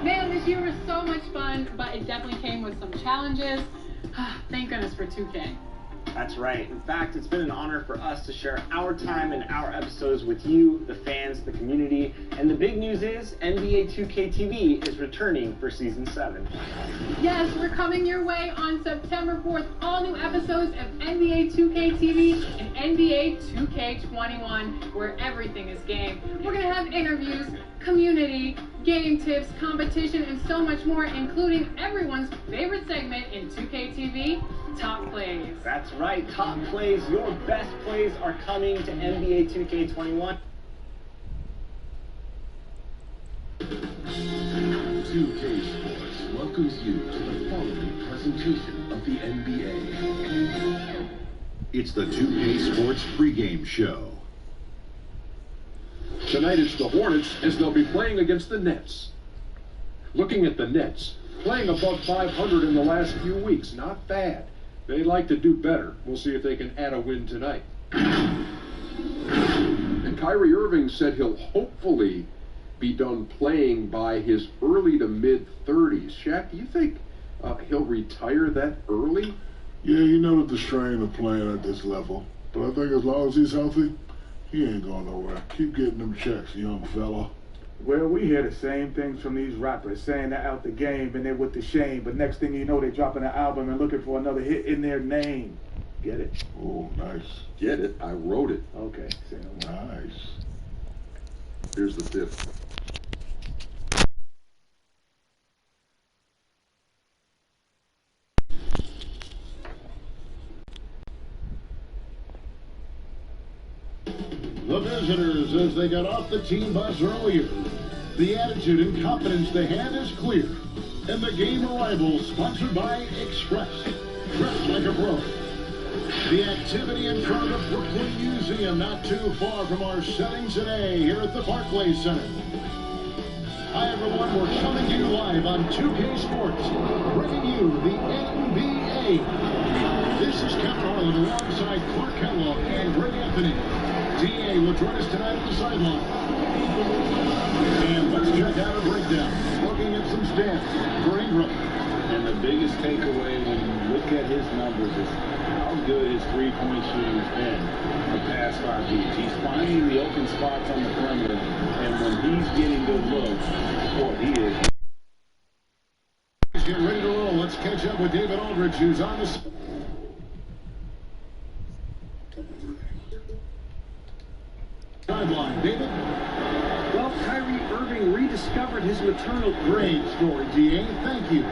Man, this year was so much fun, but it definitely came with some challenges. Thank goodness for 2K. That's right. In fact, it's been an honor for us to share our time and our episodes with you, the fans, the community. And the big news is NBA 2K TV is returning for Season 7. Yes, we're coming your way on September 4th. All new episodes of NBA 2K TV and NBA 2K21, where everything is game. We're going to have interviews, community, game tips, competition, and so much more, including everyone's favorite segment in 2K TV, Top Plays. That's right, Top Plays. Your best plays are coming to NBA 2K21. 2K Sports welcomes you to the following presentation of the NBA. It's the 2K Sports pregame show. Tonight it's the Hornets as they'll be playing against the Nets. Looking at the Nets, playing above 500 in the last few weeks, not bad. They'd like to do better. We'll see if they can add a win tonight. And Kyrie Irving said he'll hopefully be done playing by his early to mid-30s. Shaq, do you think he'll retire that early? Yeah, you know the strain of playing at this level. But I think as long as he's healthy, he ain't going nowhere. Keep getting them checks, young fella. Well, we hear the same things from these rappers, saying they're out the game and they're with the shame, but next thing you know, they're dropping an album and looking for another hit in their name. Get it? Oh, nice. Get it? I wrote it. Okay, say no more. Nice. Here's the fifth. The visitors as they got off the team bus earlier. The attitude and confidence they had is clear. And the game arrival sponsored by Express. Dressed like a pro. The activity in front of the Brooklyn Museum, not too far from our setting today here at the Barclays Center. Hi everyone, we're coming to you live on 2K Sports, bringing you the NBA. This is Kevin Harlan alongside Clark Kellogg and Greg Anthony. DA will join us tonight at the sideline. And let's check out a breakdown, looking at some stats for Ingram. And the biggest takeaway when you look at his numbers is how good his three-point shooting has been the past 5 weeks. He's finding the open spots on the perimeter, and when he's getting good looks, boy, he is. Let's get ready to roll. Let's catch up with David Aldridge, who's on the sideline. David? Well, Kyrie Irving rediscovered his maternal... Great story, DA. Thank you.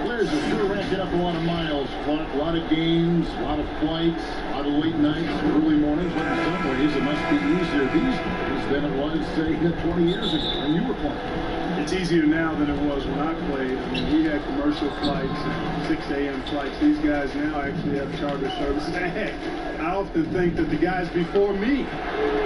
Players are sure racking up a lot of miles. A lot of games, a lot of flights, a lot of late nights, early mornings. But in some ways, it must be easier these days than it was, say, 20 years ago when you were playing. It's easier now than it was when I played. I mean, we had commercial flights and 6 a.m. flights. These guys now actually have charter services. Heck, I often think that the guys before me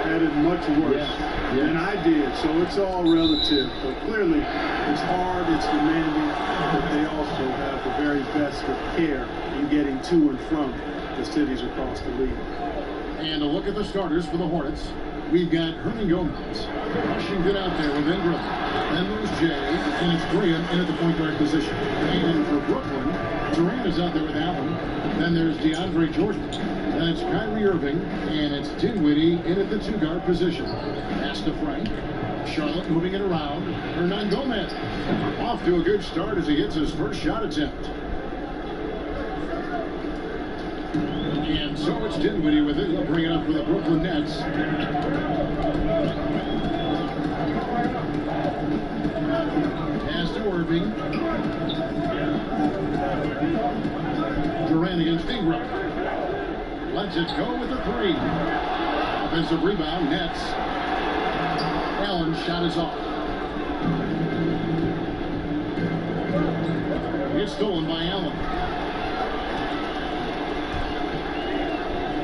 had it much worse than I did. So it's all relative. But clearly, it's hard, it's demanding, but they also have the very best of care in getting to and from the cities across the league. And a look at the starters for the Hornets. We've got Hernan Gomez, Washington out there with Ingram. Then there's Jay, and it's Graham in at the point guard position. And for Brooklyn, Durant is out there with Allen. Then there's DeAndre Jordan. Then it's Kyrie Irving, and it's Dinwiddie in at the 2-guard position. Pass to Frank. Charlotte moving it around. Hernan Gomez off to a good start as he hits his first shot attempt. And so it's Dinwiddie with it. He'll bring it up for the Brooklyn Nets. Pass to Irving. Durant against Ingram. Lets it go with a 3. Offensive rebound, Nets. Allen's shot is off. It's stolen by Allen.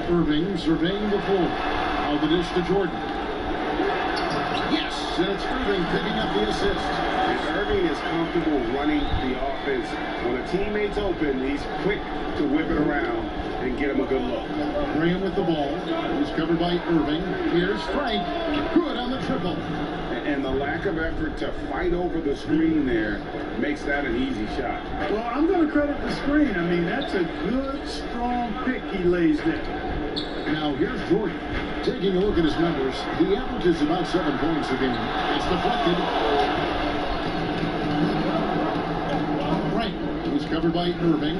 Irving surveying the floor. Now the dish to Jordan. Yes, and it's Irving picking up the assist. And Irving is comfortable running the offense. When a teammate's open, he's quick to whip it around and get him a good look. Graham with the ball. He's covered by Irving. Here's Frank. Good on the triple. And the lack of effort to fight over the screen there makes that an easy shot. Well, I'm going to credit the screen. I mean, that's a good, strong pick he lays there. Now here's Jordan. Taking a look at his numbers, he averages about 7 points a game. It's deflected. Frank, he's covered by Irving.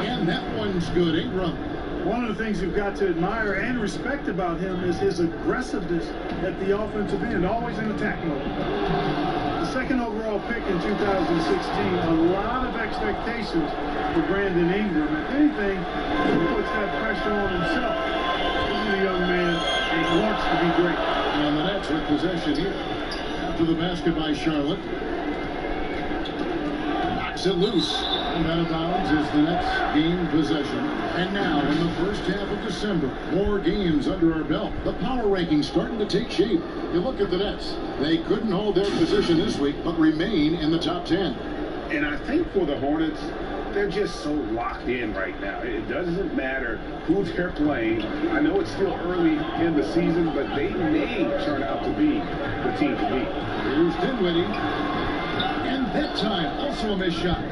And that one's good. Ingram. One of the things you've got to admire and respect about him is his aggressiveness at the offensive end, always in attack mode. The second overall pick in 2016, a lot of expectations for Brandon Ingram. If anything, he puts that pressure on himself. This is a young man who wants to be great. And the Nets with possession here. After the basket by Charlotte. Knocks it loose. And out of bounds is the Nets gain possession. And now in the first half of December, more games under our belt. The power rankings starting to take shape. You look at the Nets. They couldn't hold their position this week, but remain in the top 10. And I think for the Hornets, they're just so locked in right now. It doesn't matter who they're playing. I know it's still early in the season, but they may turn out to be the team to beat. Here's Dinwiddie. And that time, also a missed shot.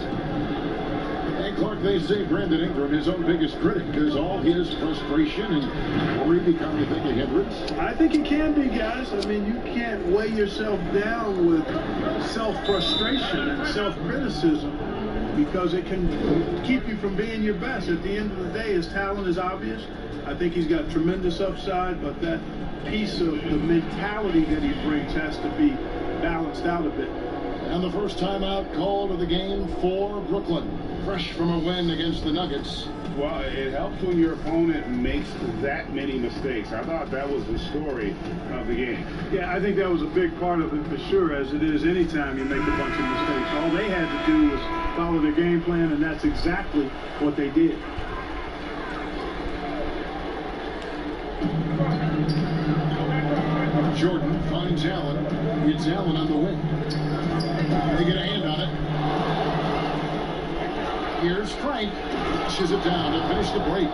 And Clark, they say Brandon Ingram, his own biggest critic. Does all his frustration and worry become, you think, a hindrance? I think it can be, guys. I mean, you can't weigh yourself down with self-frustration and self-criticism because it can keep you from being your best. At the end of the day, his talent is obvious. I think he's got tremendous upside, but that piece of the mentality that he brings has to be balanced out a bit. And the first timeout called of the game for Brooklyn. Fresh from a win against the Nuggets. Well, it helps when your opponent makes that many mistakes. I thought that was the story of the game. Yeah, I think that was a big part of it for sure, as it is anytime you make a bunch of mistakes. All they had to do was follow their game plan, and that's exactly what they did. Jordan finds Allen. It's Allen on the wing. They get a hand on it. Here's Frank. Pushes it down to finish the break.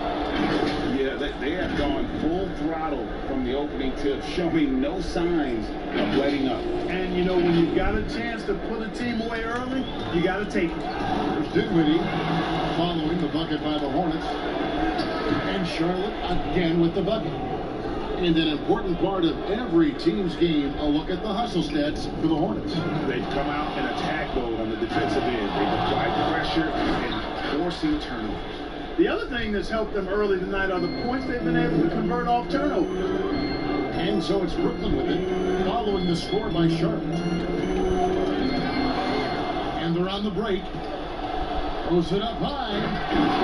Yeah, they have gone full throttle from the opening tip, showing no signs of letting up. And, you know, when you've got a chance to put a team away early, you got to take it. There's Dinwiddie following the bucket by the Hornets. And Charlotte again with the bucket. And an important part of every team's game, a look at the hustle stats for the Hornets. They've come out in attack mode on the defensive end. They've applied pressure and forcing turnovers. The other thing that's helped them early tonight are the points they've been able to convert off turnovers. And so it's Brooklyn with it, following the score by Charlotte. And they're on the break. Throws it up high.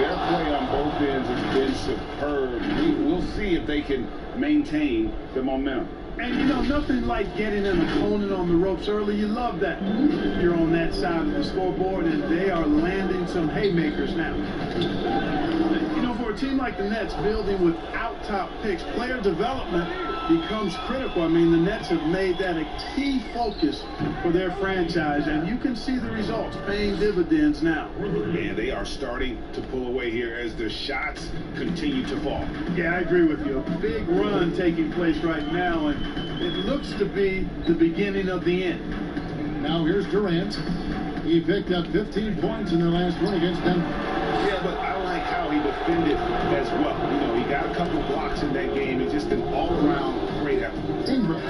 Their play on both ends has been superb. We'll see if they can maintain the momentum. And you know, nothing like getting an opponent on the ropes early. You love that. You're on that side of the scoreboard, and they are landing some haymakers now. You know, for a team like the Nets, building without top picks, player development becomes critical. I mean, the Nets have made that a key focus for their franchise, and you can see the results paying dividends now. And they are starting to pull away here as their shots continue to fall. Yeah, I agree with you. A big run taking place right now, and it looks to be the beginning of the end. Now here's Durant. He picked up 15 points in their last win against them. Yeah, but I like how he defended as well. You know, he got a couple blocks in that game. It's just an all-around great effort. Ingram.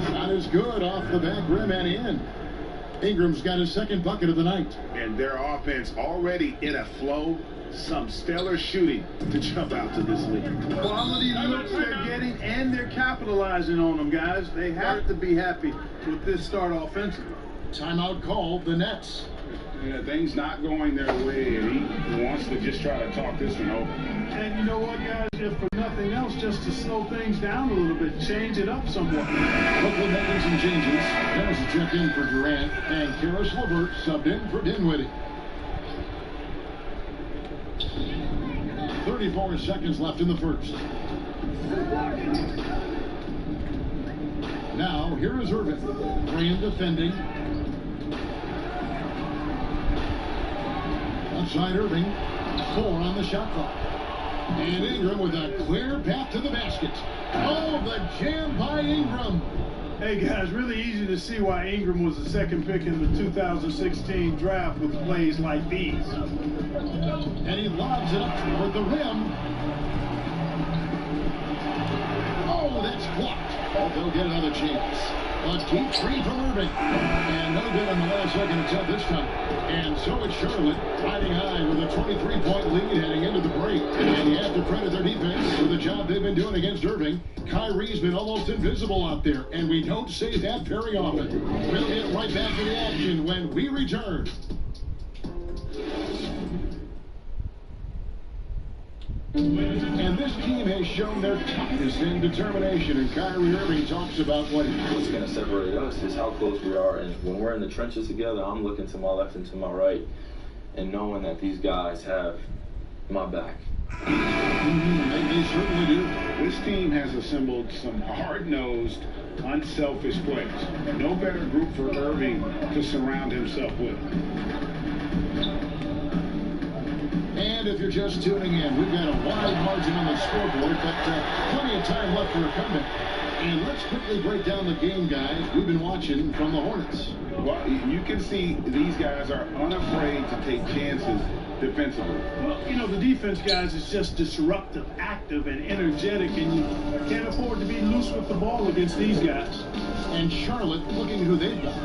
Shot is good off the back rim and in. Ingram's got his second bucket of the night. And their offense already in a flow. Some stellar shooting to jump out to this league. Quality looks they're getting, and they're capitalizing on them, guys. They have to be happy with this start offensively. Timeout called, the Nets. Yeah, things not going their way, and he wants to just try to talk this one over. And you know what, guys? If for nothing else, just to slow things down a little bit, change it up somewhat. Brooklyn making some changes. There's a check in for Durant, and Karis LeVert subbed in for Dinwiddie. 34 seconds left in the first. Now, here is Irving. Graham defending. Outside Irving. 4 on the shot clock. And Ingram with a clear path to the basket. Oh, the jam by Ingram. Hey, guys, really easy to see why Ingram was the second pick in the 2016 draft with plays like these. And he lobs it up toward the rim. Oh, that's blocked. Oh, they'll get another chance. A deep three from Irving. And no good on the last second attempt this time. And so it's Charlotte riding high with a 23-point lead heading into the break. And you have to credit their defense for the job they've been doing against Irving. Kyrie's been almost invisible out there, and we don't say that very often. We'll get right back to the action when we return. And this team has shown their toughness and determination, and Kyrie Irving talks about what's going to separate us is how close we are, and when we're in the trenches together, I'm looking to my left and to my right, and knowing that these guys have my back. They certainly do. This team has assembled some hard-nosed, unselfish players. No better group for Irving to surround himself with. And if you're just tuning in, we've got a wide margin on the scoreboard, but plenty of time left for a comeback. And let's quickly break down the game, guys. We've been watching from the Hornets. Well, you can see these guys are unafraid to take chances defensively. Well, you know, the defense, guys, is just disruptive, active, and energetic, and you can't afford to be loose with the ball against these guys. And Charlotte, looking who they've got.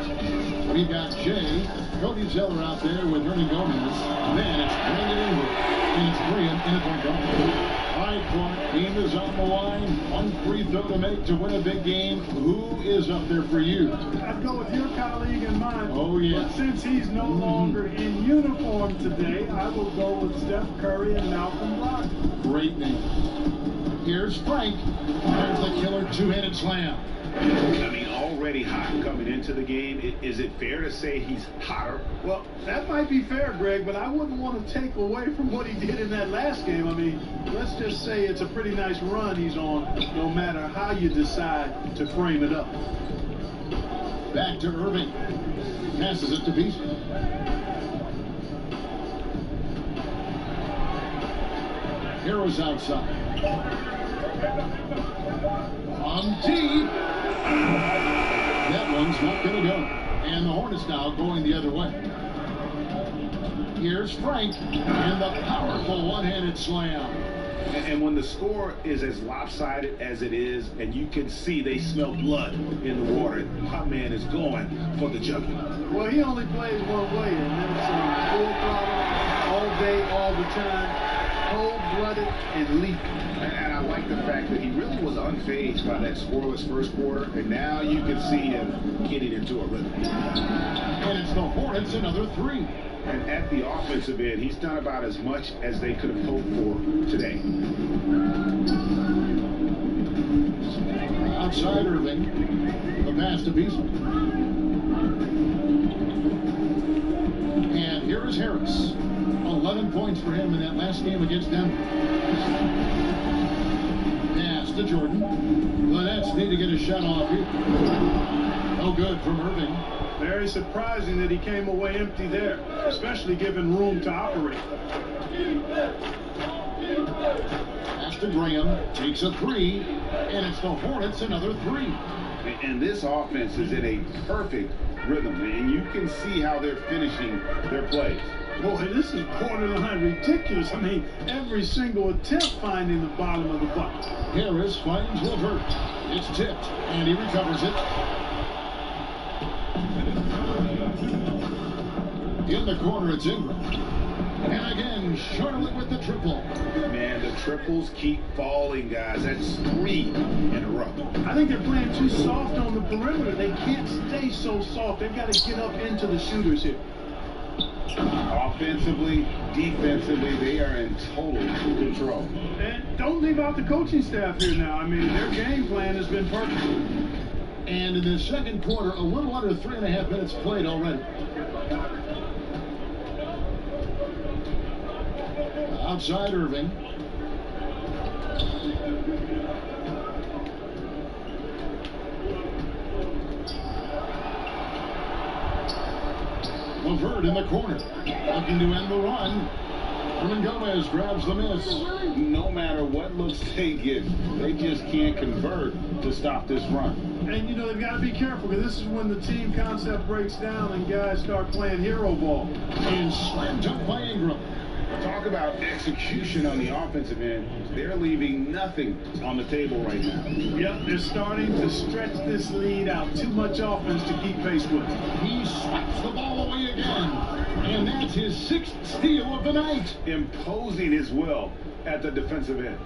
We've got Jay, Cody Zeller out there with Ernie Gomez. Then it's Brandon Ingram, and it's Graham in at point guard. All right, Clark, team is on the line. One free throw to make to win a big game. Who is up there for you? I'd go with your colleague and mine. Oh, yeah. But since he's no longer in uniform today, I will go with Steph Curry and Malcolm Brogdon. Great name. Here's Frank. There's the killer two-handed slam. I mean, already hot coming into the game. Is it fair to say he's hotter? Well, that might be fair, Greg, but I wouldn't want to take away from what he did in that last game. I mean, let's just say it's a pretty nice run he's on, no matter how you decide to frame it up. Back to Irving. Passes it to Beasley. Heroes outside. On deep. That one's not going to go. And the Hornets now going the other way. Here's Frank and the powerful one-handed slam. And when the score is as lopsided as it is, and you can see they smell blood in the water, my man is going for the jugular. Well, he only plays one way, and that's full throttle, all day, all the time. Cold-blooded and leaping. And I like the fact that he really was unfazed by that scoreless first quarter, and now you can see him getting into a rhythm. And it's the Hornets another three. And at the offensive end, he's done about as much as they could have hoped for today. Outside Irving. The pass to Beasley. And here is Harris. 11 points for him in that last game against Denver. Pass to Jordan. The Nets need to get a shot off here. No good from Irving. Very surprising that he came away empty there, especially given room to operate. Pass to Graham. Takes a three. And it's the Hornets another three. And this offense is in a perfect rhythm, and you can see how they're finishing their plays. Boy, this is borderline ridiculous. I mean, every single attempt finding the bottom of the bucket. Harris finds Levert. It's tipped, and he recovers it. In the corner, it's Ingram. And again, Charlotte with the triple. Man, the triples keep falling, guys. That's 3 in a row. I think they're playing too soft on the perimeter. They can't stay so soft. They've got to get up into the shooters here. Offensively, defensively, they are in total control. And don't leave out the coaching staff here now. I mean, their game plan has been perfect. And in the second quarter, a little under 3.5 minutes played already. Outside Irving. Levert in the corner. Looking to end the run. Hernan Gomez grabs the miss. No matter what looks they get, they just can't convert to stop this run. And, you know, they've got to be careful because this is when the team concept breaks down and guys start playing hero ball. And slammed up by Ingram. Talk about execution on the offensive end. They're leaving nothing on the table right now. Yep, they're starting to stretch this lead out. Too much offense to keep pace with. He swats the ball away again. And that's his 6th steal of the night. Imposing his will at the defensive end.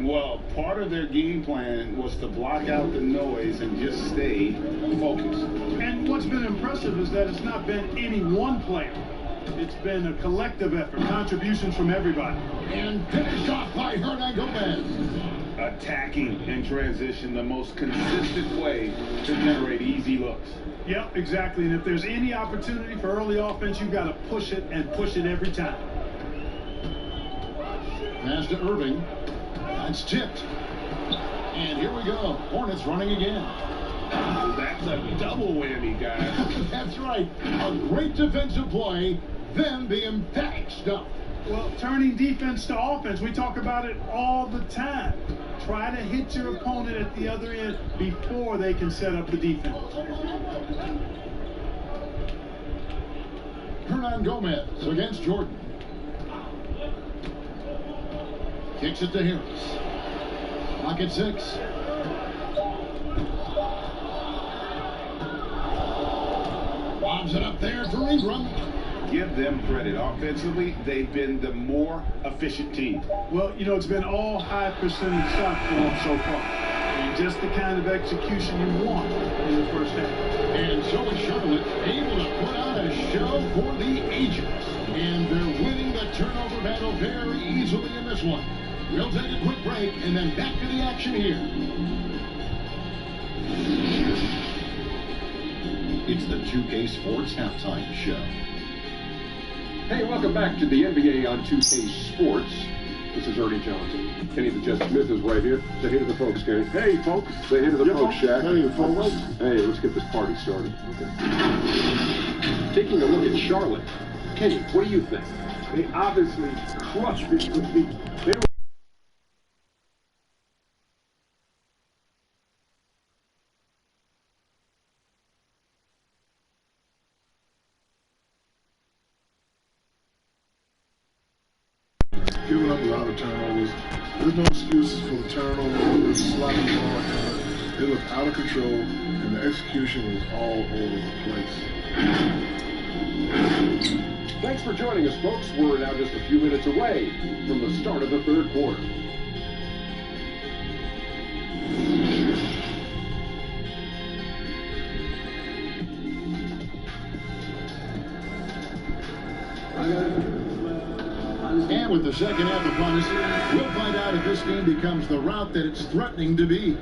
Well, part of their game plan was to block out the noise and just stay focused. And what's been impressive is that it's not been any one player. It's been a collective effort, contributions from everybody. And finished off by Hernan Gomez. Attacking in transition, the most consistent way to generate easy looks. Yep, exactly. And if there's any opportunity for early offense, you've got to push it and push it every time. Pass to Irving. That's tipped. And here we go. Hornets running again. That's a double whammy, guys. That's right. A great defensive play, then the emphatic stuff. Well, turning defense to offense, we talk about it all the time. Try to hit your opponent at the other end before they can set up the defense. Hernan Gomez against Jordan. Kicks it to Harris. Clock at 6. Bobs it up there for Ingram. Give them credit. Offensively, they've been the more efficient team. Well, you know, it's been all high percentage shots for them so far. And just the kind of execution you want in the first half. And so is Charlotte able to put on a show for the ages. And they're winning the turnover battle very easily in this one. We'll take a quick break and then back to the action here. It's the 2K Sports Halftime Show. Hey, welcome back to the NBA on 2K Sports. This is Ernie Johnson. Kenny the Jet Smith is right here. Say hey to the folks, Kenny. Hey, folks. Say hey to the folks, Shaq. Hey, folks. Hey, let's get this party started. Okay. Taking a look at Charlotte. Kenny, what do you think? They obviously crushed this defeat. They were Giving up a lot of turnovers. There's no excuses for the turnovers, sloppy ball. They looked out of control, and the execution was all over the place. Thanks for joining us, folks. We're now just a few minutes away from the start of the third quarter. And with the second half upon us, we'll find out if this game becomes the rout that it's threatening to be.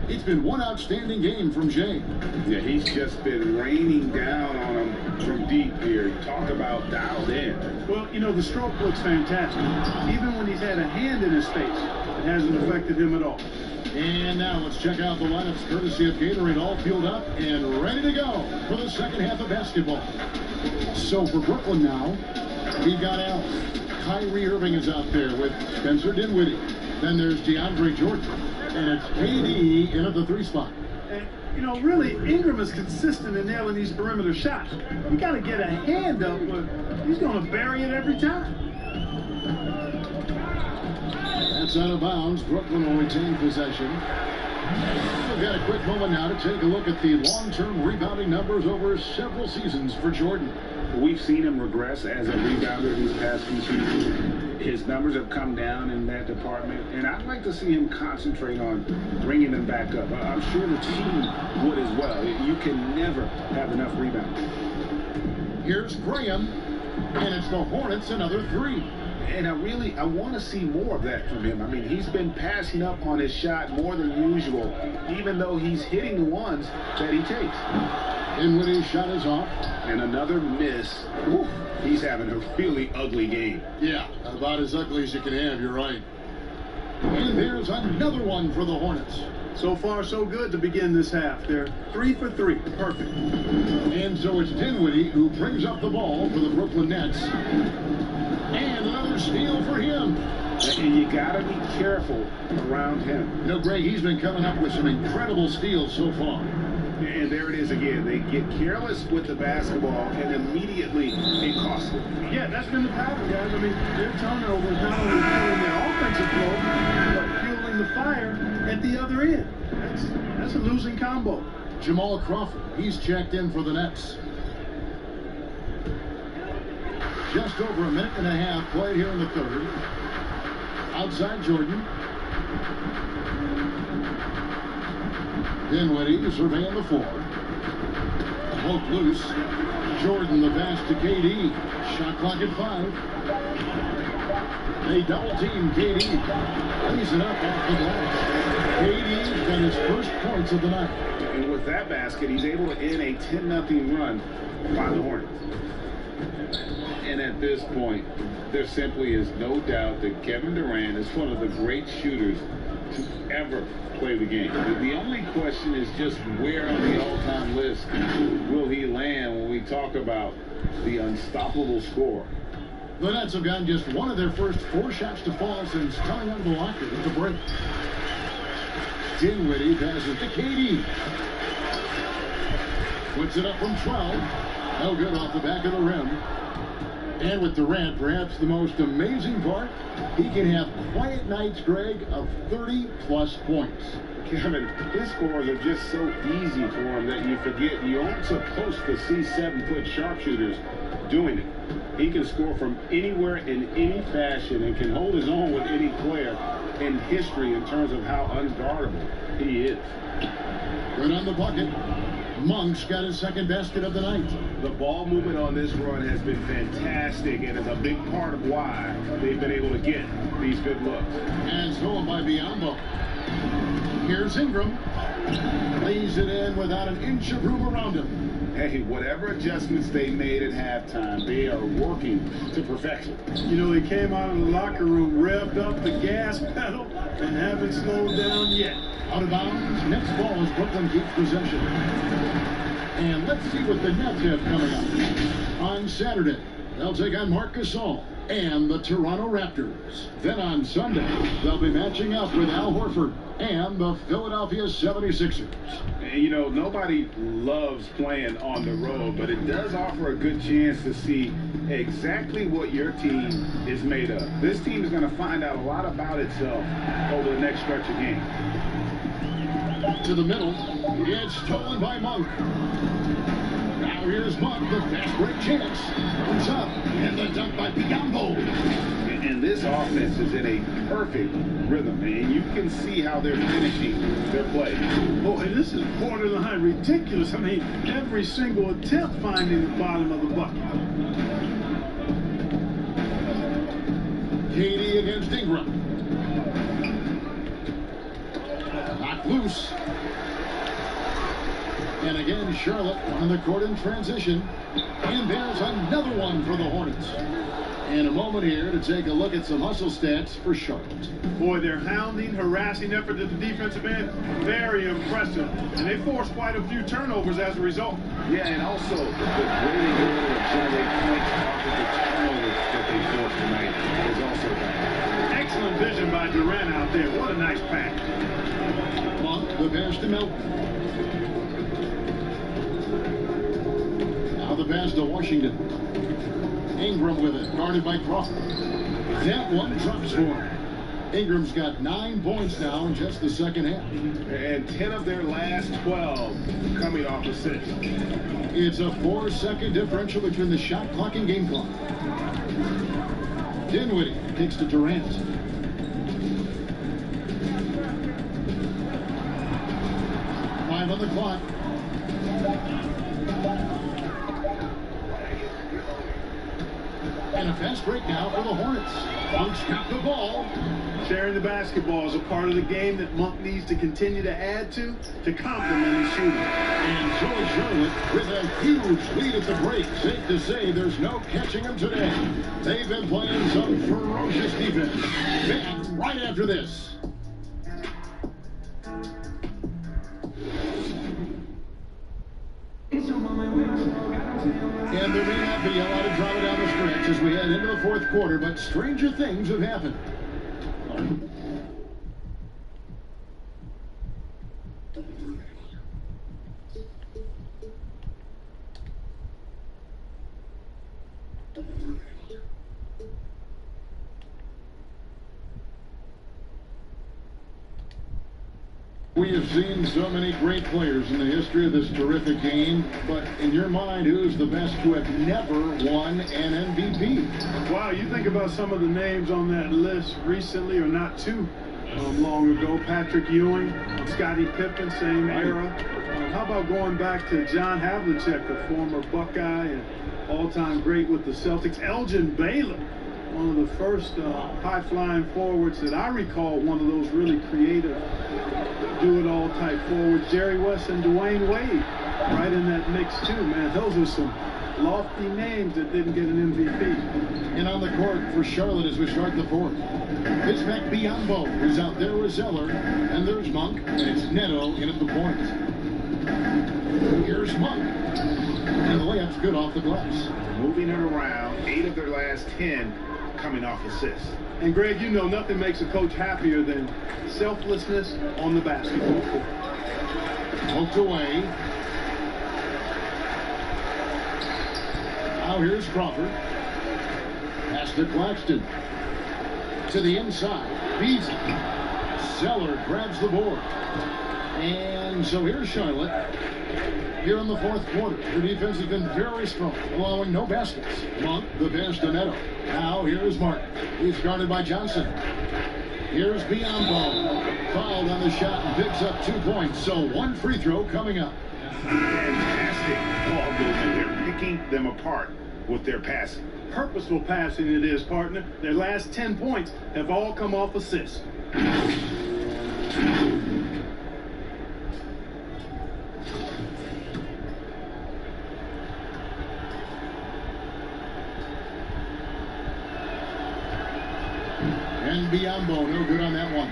It's been one outstanding game from Jay. Yeah, he's just been raining down on him from deep here. Talk about dialed in. Well, you know, the stroke looks fantastic. Even when he's had a hand in his face, it hasn't affected him at all. And now let's check out the lineups courtesy of Gatorade, all fueled up and ready to go for the second half of basketball. So for Brooklyn now, we've got Allen. Kyrie Irving is out there with Spencer Dinwiddie. Then there's DeAndre Jordan. And it's KD in at the 3 spot. And, you know, really, Ingram is consistent in nailing these perimeter shots. You got to get a hand up, but he's going to bury it every time. That's out of bounds. Brooklyn will retain possession. We've got a quick moment now to take a look at the long-term rebounding numbers over several seasons for Jordan. We've seen him regress as a rebounder these past few seasons. His numbers have come down in that department, and I'd like to see him concentrate on bringing them back up. I'm sure the team would as well. You can never have enough rebounds. Here's Graham, and it's the Hornets another 3. And I want to see more of that from him. I mean, he's been passing up on his shot more than usual, even though he's hitting the ones that he takes. Dinwiddie's shot is off. And another miss. Ooh, he's having a really ugly game. Yeah, about as ugly as you can have, you're right. And there's another one for the Hornets. So far, so good to begin this half. They're 3 for 3. Perfect. And so it's Dinwiddie who brings up the ball for the Brooklyn Nets. And another steal for him. And you got to be careful around him. No, Greg, he's been coming up with some incredible steals so far. And there it is again. They get careless with the basketball, and immediately it costs them. Yeah, that's been the pattern, guys. I mean, their turnovers not only fueling their offensive flow, but fueling the fire at the other end. That's a losing combo. Jamal Crawford, he's checked in for the Nets. Just over a minute and a half played here in the third. Outside Jordan. Dinwiddie surveying the floor. Poked loose. Jordan the pass to KD. Shot clock at 5. They double team KD. Lays it up off the glass. KD's got his first points of the night. And with that basket, he's able to end a 10-0 run by the Hornets. And at this point, there simply is no doubt that Kevin Durant is one of the great shooters to ever play the game. The only question is just where on the all-time list will he land when we talk about the unstoppable scorer. The Nets have gotten just one of their first 4 shots to fall since coming out of the locker at the break. Dinwiddie passes to KD. Puts it up from 12. No good off the back of the rim. And with Durant, perhaps the most amazing part, he can have quiet nights, Greg, of 30-plus points. Kevin, his scores are just so easy for him that you forget you aren't supposed to see 7-foot sharpshooters doing it. He can score from anywhere in any fashion and can hold his own with any player in history in terms of how unguardable he is. Right on the bucket. Monk's got his second basket of the night. The ball movement on this run has been fantastic and is a big part of why they've been able to get these good looks. And stolen by Biyombo. Here's Ingram. Lays it in without an inch of room around him. Hey, whatever adjustments they made at halftime, they are working to perfection. You know, they came out of the locker room, revved up the gas pedal, and haven't slowed down yet. Out of bounds. Next ball as Brooklyn keeps possession. And let's see what the Nets have coming up. On Saturday, they'll take on Marc Gasol and the Toronto Raptors. Then on Sunday, they'll be matching up with Al Horford and the Philadelphia 76ers. You know, nobody loves playing on the road, but it does offer a good chance to see exactly what your team is made of. This team is going to find out a lot about itself over the next stretch of games. To the middle, it's stolen by Monk. Now here's Monk, the fast break chance. Comes up, and the dunk by Biyombo. And this offense is in a perfect rhythm, and you can see how they're finishing their play. Boy, this is borderline ridiculous. I mean, every single attempt finding the bottom of the bucket. Moody against Ingram. Knocked loose. And again, Charlotte on the court in transition. And there's another one for the Hornets. And a moment here to take a look at some hustle stats for Charlotte. Boy, their hounding, harassing effort at the defensive end, very impressive. And they forced quite a few turnovers as a result. Yeah, and also the great ability to generate points off of the turnovers that they forced tonight is also bad. Excellent vision by Durant out there. What a nice pass. Monk, the pass to Melton. Now the pass to Washington. Ingram with it, guarded by Crawford. That one drops for him. Ingram's got 9 points now in just the second half. And 10 of their last 12 coming off assists. It's a 4-second differential between the shot clock and game clock. Dinwiddie kicks to Durant. Five on the clock. And a fast break now for the Hornets. Monk's got the ball. Sharing the basketball is a part of the game that Monk needs to continue to add to complement his shooting. And so is Charlotte with a huge lead at the break. Safe to say there's no catching them today. They've been playing some ferocious defense. Back right after this. And there may not be a lot of drama down the stretch as we head into the fourth quarter, but stranger things have happened. We have seen so many great players in the history of this terrific game, but in your mind, who's the best to have never won an MVP? Wow, you think about some of the names on that list recently, or not too long ago. Patrick Ewing, Scottie Pippen, same era. How about going back to John Havlicek, the former Buckeye and all-time great with the Celtics. Elgin Baylor, one of the first high-flying forwards that I recall, one of those really creative, do-it-all type forwards. Jerry West and Dwayne Wade right in that mix too, man. Those are some lofty names that didn't get an MVP. And on the court for Charlotte as we start the fourth. Bismack Biyombo is out there with Zeller, and there's Monk, and it's Neto in at the point. Here's Monk, and the layup's good off the glass. Moving it around, 8 of their last 10 coming off assists. And Greg, you know nothing makes a coach happier than selflessness on the basketball court. Poked away. Now here's Crawford. Pass to Claxton. To the inside. Beats it. Zeller grabs the board. And so here's Charlotte. Here in the fourth quarter, the defense has been very strong, allowing no baskets. Monk, the pass to Neto. Now here's Martin. He's guarded by Johnson. Here's Biyombo. Fouled on the shot and picks up 2 points. So 1 free throw coming up. Fantastic ball movement. They're picking them apart with their passing. Purposeful passing it is, partner. Their last 10 points have all come off assists. And Biyombo, no good on that one.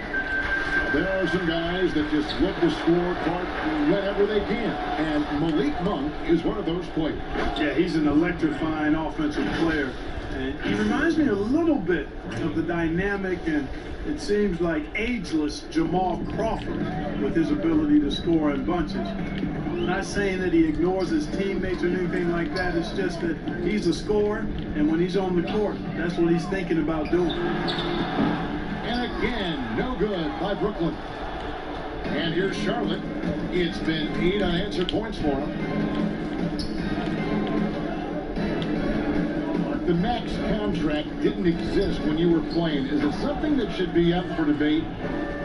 There are some guys that just look to score part whenever they can. And Malik Monk is one of those players. Yeah, he's an electrifying offensive player. And he reminds me a little bit of the dynamic and it seems like ageless Jamal Crawford with his ability to score in bunches. I'm not saying that he ignores his teammates or anything like that. It's just that he's a scorer, and when he's on the court, that's what he's thinking about doing. And again, no good by Brooklyn. And here's Charlotte. It's been 8 unanswered points for him. The max contract didn't exist when you were playing. Is it something that should be up for debate?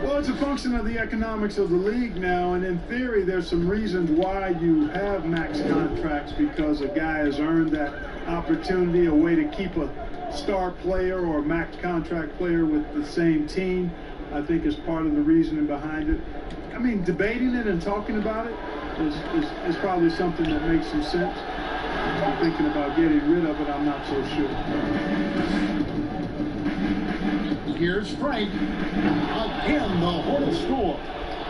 Well, it's a function of the economics of the league now, and in theory, there's some reasons why you have max contracts, because a guy has earned that opportunity, a way to keep a star player or a max contract player with the same team, I think is part of the reasoning behind it. I mean, debating it and talking about it is probably something that makes some sense. I'm thinking about getting rid of it, I'm not so sure. Here's Frank. Again, the Hornets score.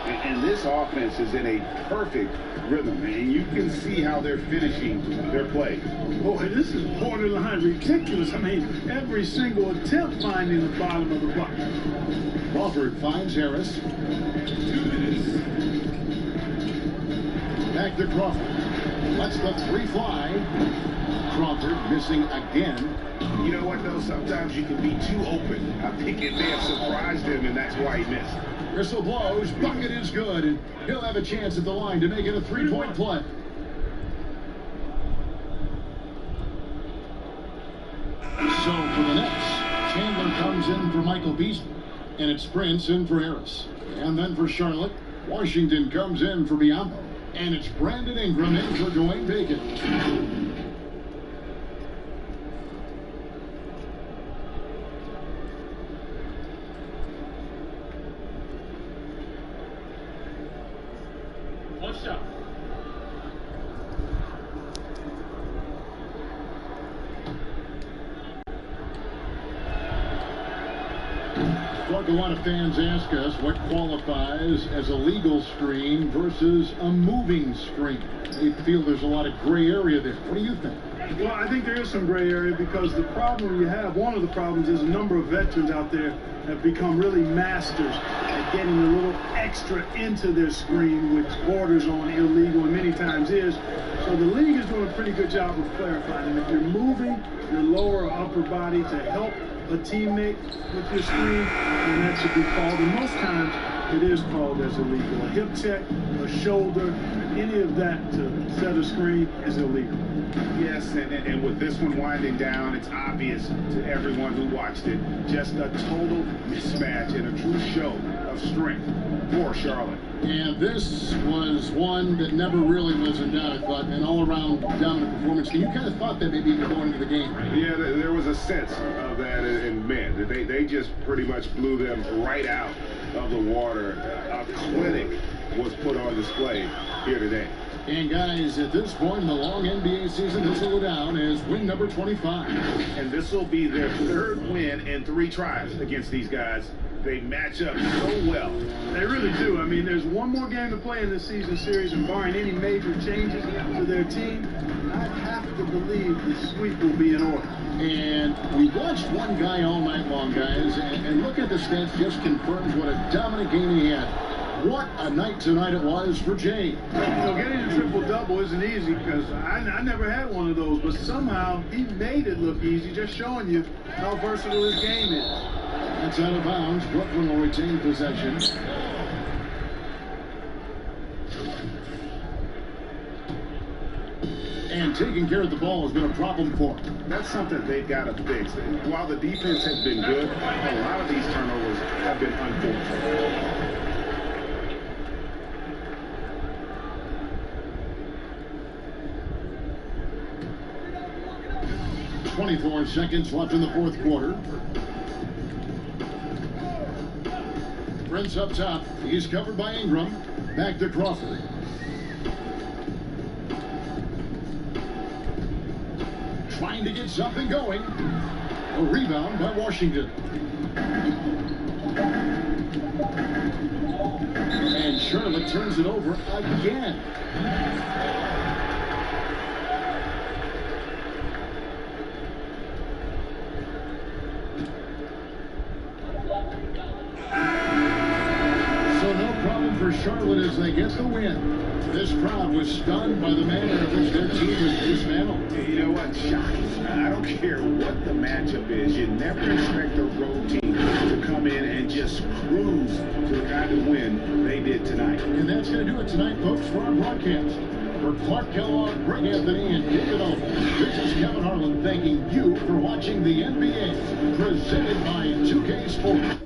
And this offense is in a perfect rhythm, and you can see how they're finishing their play. Boy, this is borderline ridiculous. I mean, every single attempt finding the bottom of the bucket. Crawford finds Harris. Back to Crawford. Lets the three fly. Crawford missing again. You know what, though? Sometimes you can be too open. I think it may have surprised him, and that's why he missed. Whistle blows. Bucket is good, and he'll have a chance at the line to make it a three-point play. So for the Nets, Chandler comes in for Michael Beasley, and it's Prince in for Harris. And then for Charlotte, Washington comes in for Biyombo, and it's Brandon Ingram in for Dwayne Bacon. One shot. Look, a lot of fans ask us what qualifies as a legal screen versus a moving screen. They feel there's a lot of gray area there. What do you think? Well, I think there is some gray area because the problem you have, one of the problems is a number of veterans out there have become really masters at getting a little extra into their screen, which borders on illegal and many times is. So the league is doing a pretty good job of clarifying. And if you're moving your lower or upper body to help a teammate with your screen, then that should be called. And most times it is called as illegal. A hip check, a shoulder, any of that to set a screen is illegal. Yes, and with this one winding down, it's obvious to everyone who watched it, just a total mismatch and a true show of strength for Charlotte. And this was one that never really was in doubt, I thought, an all-around dominant performance. And you kind of thought that maybe going into the game, right? Yeah, there was a sense of that, and man, they just pretty much blew them right out of the water. A clinic was put on display here today. And guys, at this point in the long NBA season, this will go down as win number 25. And this will be their third win in 3 tries against these guys. They match up so well. They really do. I mean, there's one more game to play in this season series, and barring any major changes to their team, I have to believe the sweep will be in order. And we watched one guy all night long, guys, and look at the stats, just confirms what a dominant game he had. What a night tonight it was for Jay. You know, getting a triple-double isn't easy because I never had one of those, but somehow he made it look easy, just showing you how versatile his game is. That's out of bounds. Brooklyn will retain possession. And taking care of the ball has been a problem for them. That's something they've got to fix. While the defense has been good, a lot of these turnovers have been unfortunate. 24 seconds left in the fourth quarter. Prince up top. He's covered by Ingram. Back to Crawford. Trying to get something going. A rebound by Washington. And Charlotte turns it over again. For Charlotte as they get the win. This crowd was stunned by the manner in which their team was dismantled. You know what? Shocking. I don't care what the matchup is. You never expect a road team to come in and just cruise to the kind of win they did tonight. And that's going to do it tonight, folks, for our broadcast. For Clark Kellogg, Greg Anthony, and David Owen, this is Kevin Harlan thanking you for watching the NBA, presented by 2K Sports.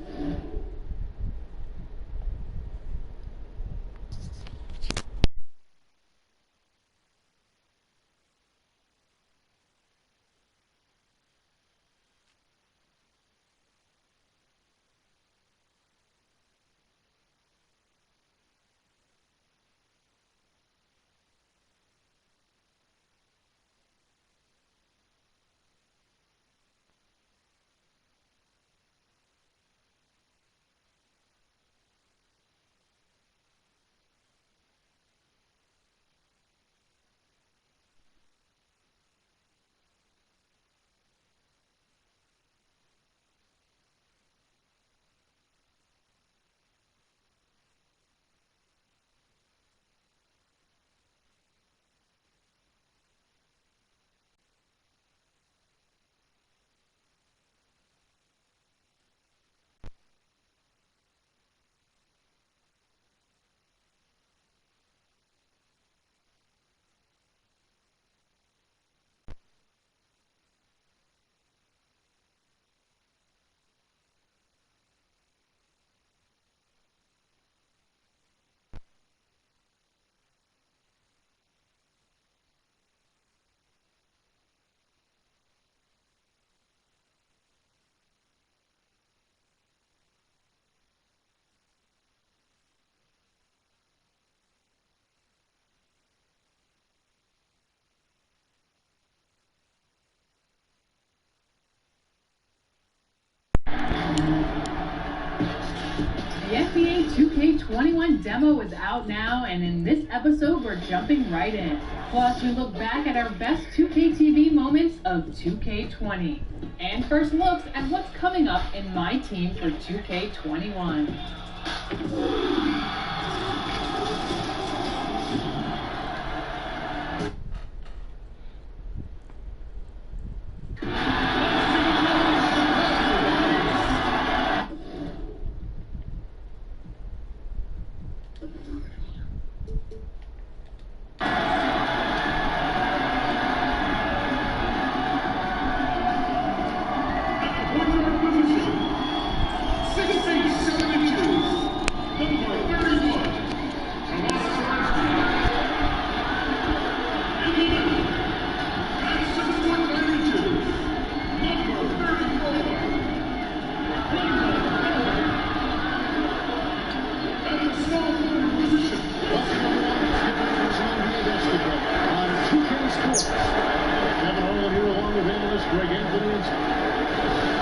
NBA 2K21 demo is out now, and in this episode, we're jumping right in. Plus, we look back at our best 2K TV moments of 2K20. And first looks at what's coming up in my team for 2K21.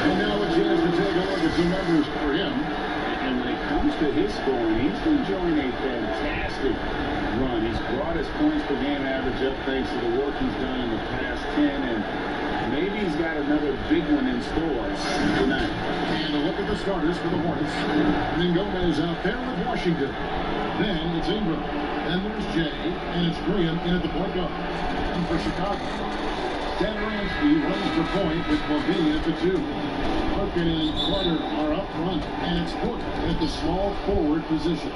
And now a chance to take a look at some numbers for him. And when it comes to his scoring, he's enjoying a fantastic run. He's brought his points per game average up thanks to the work he's done in the past 10, and maybe he's got another big one in store tonight. And a look at the starters for the Hornets. And then Gomez out there with Washington. Then it's Ingram. Then there's Jay, and it's Graham in at the point guard. And for Chicago, Satoransky runs the point with Levine at the 2. Perkin and Carter are up front, and it's Hook at the small forward position.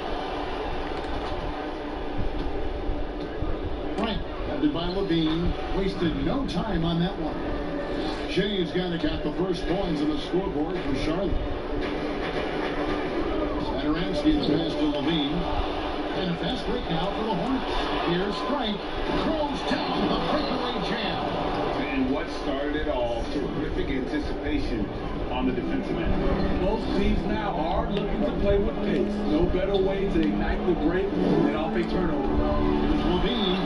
Frank, headed by Levine, wasted no time on that one. Shay's got the first points on the scoreboard for Charlotte. Satoransky the pass to Levine. And a fast break now for the Hornets. Here's Frank, throws down the breakaway jam. And what started it all, terrific anticipation on the defensive end. Most teams now are looking to play with pace. No better way to ignite the break than off a turnover. Here's Levine.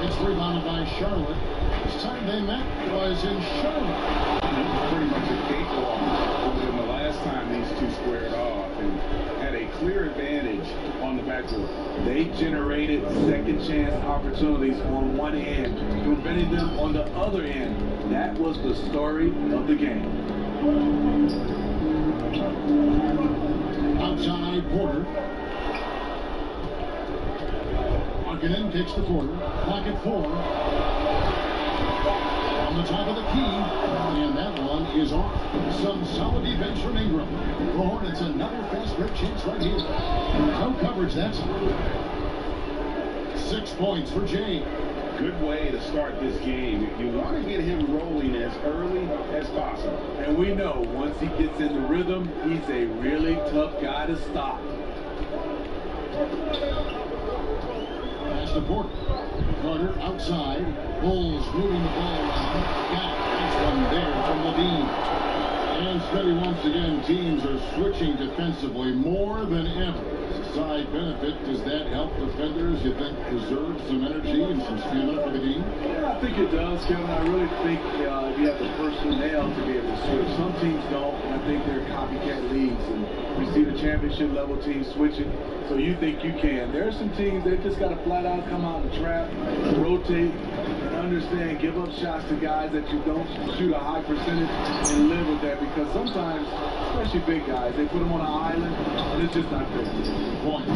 It's rebounded by Charlotte. This time they met was in Charlotte. It was pretty much a cakewalk other than the last time these two squared off and had a clear advantage on the backcourt. They generated second chance opportunities on one end, preventing them on the other end. That was the story of the game. Outside Porter. Markkanen kicks the corner. Clock at 4. On the top of the key, and that one is off. Some solid defense from Ingram. The Hornets another fast break chance right here. No coverage that time. 6 points for Jay. Good way to start this game. You want to get him rolling as early as possible. And we know once he gets in the rhythm, he's a really tough guy to stop. Pass to Porter. Carter outside. Bulls moving the ball around. Got this one there from Levine. And steady once again, teams are switching defensively more than ever. As a side benefit, does that help defenders, you think, preserve some energy and some stamina for the game? Yeah, I think it does, Kevin. I really think you have the personnel to be able to switch. Some teams don't, and I think they're copycat leagues. And we see the championship level teams switching, so you think you can. There are some teams that just got to flat out come out and trap, rotate, and understand, give up shots to guys that you don't shoot a high percentage and live with that, because sometimes, especially big guys, they put them on an island and it's just not good. Point.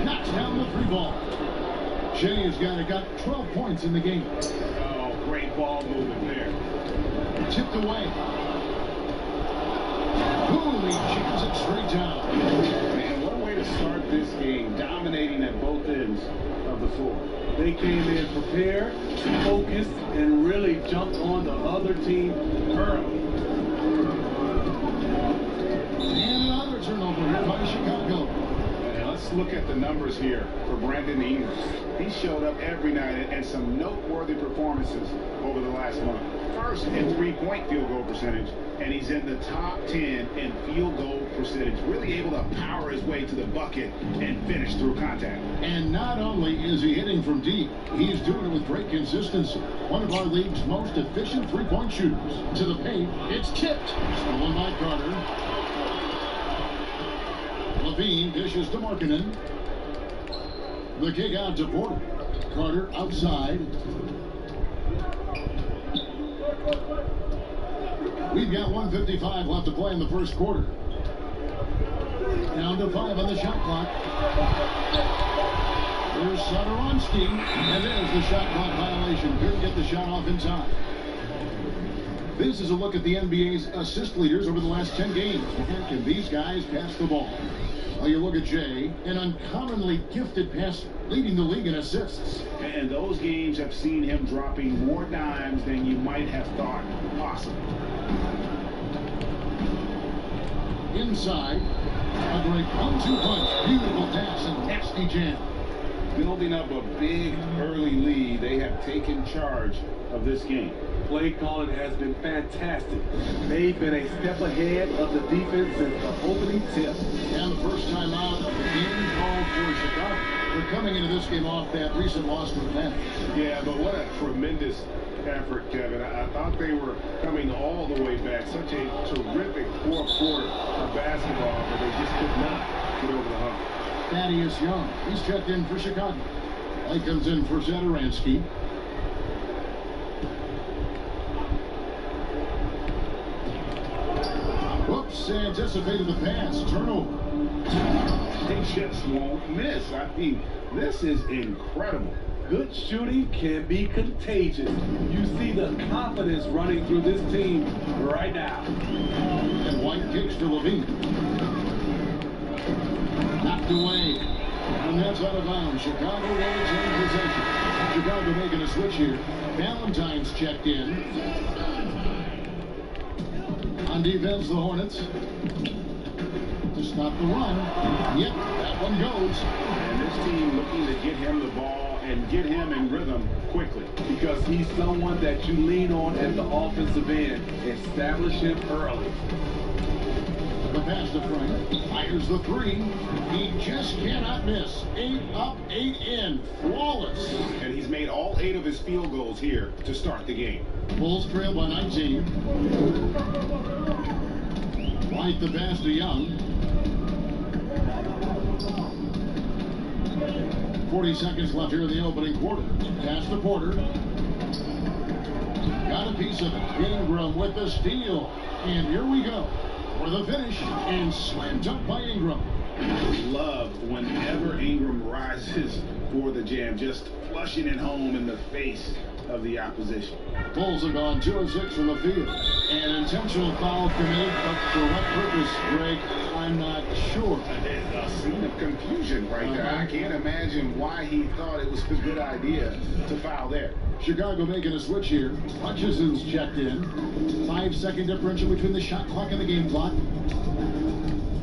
Knocks down the 3 ball. Jay has got 12 points in the game. Oh, great ball movement there. Tipped away. Boom, he jams it straight down. Man, what a way to start this game, dominating at both ends of the floor. They came in prepared, focused, and really jumped on the other team early. And another turnover here by Chicago. And let's look at the numbers here for Brandon Ingram. He showed up every night and some noteworthy performances over the last month. First in three-point field goal percentage, and he's in the top 10 in field goal percentage. Really able to power his way to the bucket and finish through contact. And not only is he hitting from deep, he's doing it with great consistency. One of our league's most efficient three-point shooters. To the paint, it's tipped. Stolen by Carter. Levine dishes to Markkanen. The kick out to Porter. Carter outside. We've got 1:55 left to play in the first quarter. Down to 5 on the shot clock. There's Satoransky, and there's the shot clock violation. Couldn't get the shot off in time. This is a look at the NBA's assist leaders over the last 10 games. Can these guys pass the ball? Well, you look at Jay, an uncommonly gifted passer, leading the league in assists. And those games have seen him dropping more dimes than you might have thought possible. Inside, a great 1-2 punch, beautiful pass and nasty jam. Building up a big early lead, they have taken charge of this game. Play calling has been fantastic. They've been a step ahead of the defense since the opening tip. And the first time out of the game called for Chicago. They're coming into this game off that recent loss to Atlanta. Yeah, but what a tremendous effort, Kevin. I thought they were coming all the way back. Such a terrific fourth quarter of basketball, but they just could not get over the hump. Thaddeus Young, he's checked in for Chicago. White comes in for Satoransky. Whoops, anticipated the pass. Turnover. They just won't miss. I mean, this is incredible. Good shooting can be contagious. You see the confidence running through this team right now. And White kicks to Levine. Knocked away. And that's out of bounds. Chicago will retain possession. Chicago making a switch here. Valentine's checked in. On defense, the Hornets. To stop the run. Yep, that one goes. And this team looking to get him the ball and get him in rhythm quickly. Because he's someone that you lean on at the offensive end. Establish him early. The pass to Frank. Fires the three. He just cannot miss. 8 up, 8 in. Flawless. And he's made all 8 of his field goals here to start the game. Bulls trail by 19. White the pass to Young. 40 seconds left here in the opening quarter. Pass to Porter. Got a piece of it. Ingram with the steal. And here we go. For the finish, and slammed up by Ingram. Love whenever Ingram rises for the jam, just flushing it home in the face of the opposition. Bulls have gone 2 of 6 from the field. An intentional foul committed, but for what purpose, Greg, I'm not sure. A scene of confusion right there. I can't imagine why he thought it was a good idea to foul there. Chicago making a switch here. Hutchison's checked in. 5-second differential between the shot clock and the game clock.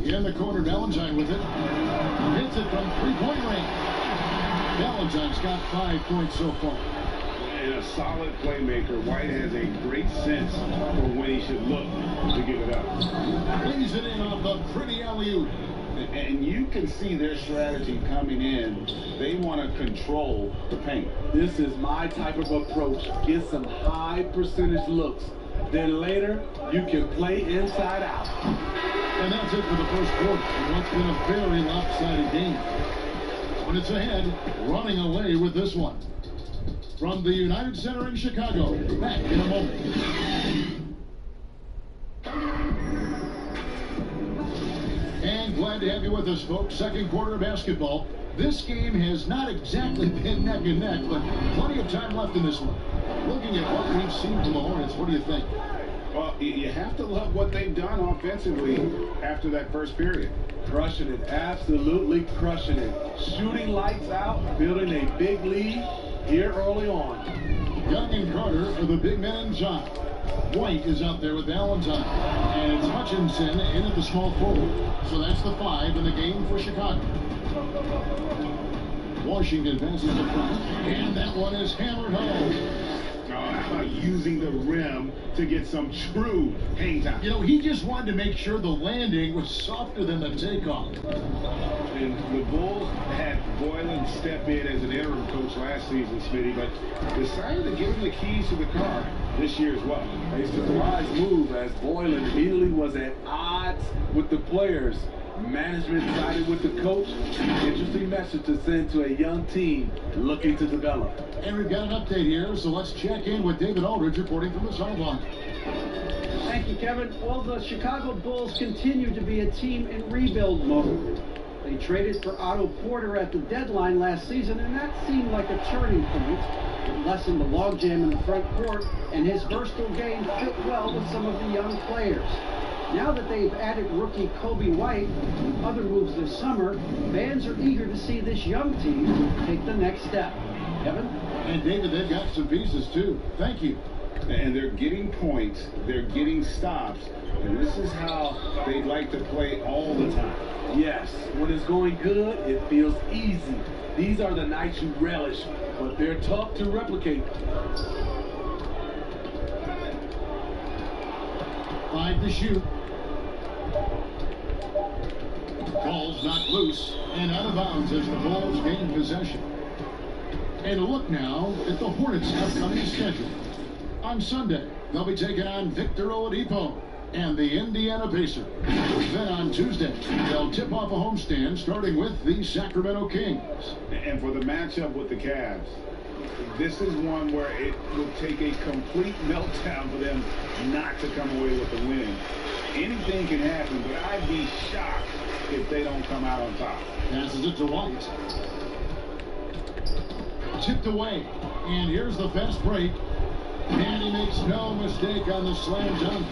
In the corner, Valentine with it. Hits it from three-point range. Valentine's got 5 points so far. And a solid playmaker. White has a great sense for when he should look to give it up. Lays it in off a pretty alley-oop. And you can see their strategy coming in. They want to control the paint. This is my type of approach. Get some high percentage looks. Then later, you can play inside out. And that's it for the first quarter. In what's been a very lopsided game. Hornets ahead, running away with this one. From the United Center in Chicago, back in a moment. And glad to have you with us, folks. Second quarter of basketball. This game has not exactly been neck and neck, but plenty of time left in this one. Looking at what we've seen from the Hornets, what do you think? Well, you have to love what they've done offensively after that first period. Crushing it, absolutely crushing it. Shooting lights out, building a big lead here early on. Young and Carter are the big men inside. White is out there with Valentine. And it's Hutchinson in at the small forward. So that's the 5 in the game for Chicago. Washington passes the front. And that one is hammered home. How about using the rim to get some true hang time? You know, he just wanted to make sure the landing was softer than the takeoff. And the Bulls had Boylan step in as an interim coach last season, Smitty, but decided to give him the keys to the car this year as well. A surprise move as Boylan immediately was at odds with the players. Management sided with the coach. Interesting message to send to a young team looking to develop. And we've got an update here, so let's check in with David Aldridge reporting from the sideline. Thank you, Kevin. Well, the Chicago Bulls continue to be a team in rebuild mode. They traded for Otto Porter at the deadline last season, and that seemed like a turning point. It lessened the logjam in the front court, and his versatile game fit well with some of the young players. Now that they've added rookie Kobe White and other moves this summer, fans are eager to see this young team take the next step. Kevin? And David, they've got some pieces too. Thank you. And they're getting points, they're getting stops, and this is how they like to play all the time. Yes, when it's going good, it feels easy. These are the nights you relish, but they're tough to replicate. 5 to shoot. Ball's knocked loose and out of bounds as the Bulls gain possession. And a look now at the Hornets' upcoming schedule. On Sunday, they'll be taking on Victor Oladipo and the Indiana Pacers. Then on Tuesday, they'll tip off a homestand starting with the Sacramento Kings. And for the matchup with the Cavs, this is one where it would take a complete meltdown for them not to come away with a win. Anything can happen, but I'd be shocked if they don't come out on top. Passes it to White. Tipped away. And here's the fast break. And he makes no mistake on the slam dunk.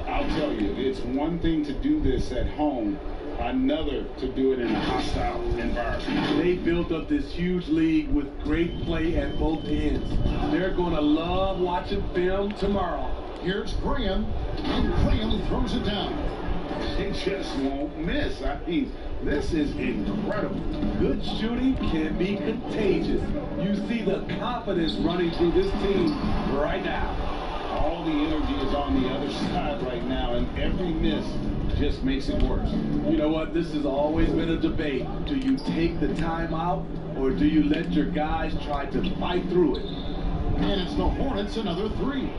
I'll tell you, it's one thing to do this at home, another to do it in a hostile environment. They built up this huge league with great play at both ends. They're going to love watching film tomorrow. Here's Graham, and Graham throws it down. They just won't miss. I mean, this is incredible. Good shooting can be contagious. You see the confidence running through this team right now. All the energy is on the other side right now, and every miss just makes it worse. You know what? This has always been a debate. Do you take the time out, or do you let your guys try to fight through it? And it's the Hornets, another 3.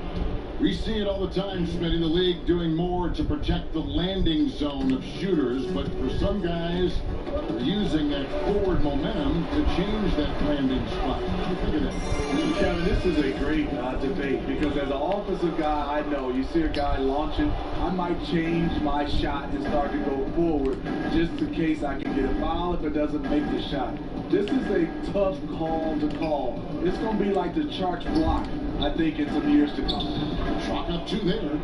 We see it all the time, Smitty, the league doing more to protect the landing zone of shooters, but for some guys, they're using that forward momentum to change that landing spot. What do you think of that? Kevin, this is a great debate, because as an offensive guy, I know you see a guy launching, I might change my shot and start to go forward just in case I can get a foul if it doesn't make the shot. This is a tough call to call. It's going to be like the Charts block, I think, in some years to come. Chalk up 2 there.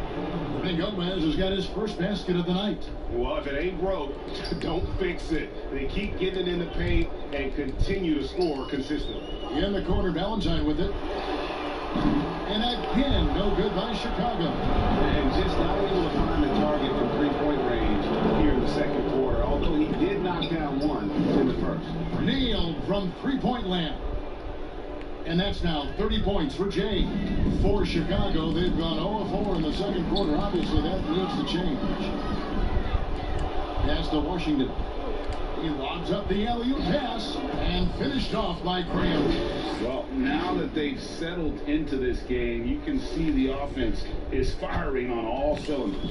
Rudy Gomez has got his first basket of the night. Well, if it ain't broke, don't fix it. They keep getting it in the paint and continue to score consistently. In the corner, Valentine with it. And again, no good by Chicago. And just not able to find the target from three-point range here in the second quarter, although he did knock down one in the first. Nailed from three-point land. And that's now 30 points for Jay. For Chicago, they've gone 0-4 in the second quarter. Obviously, that needs to change. Pass to Washington. He lobs up the alley-oop pass and finished off by Graham. Well, now that they've settled into this game, you can see the offense is firing on all cylinders.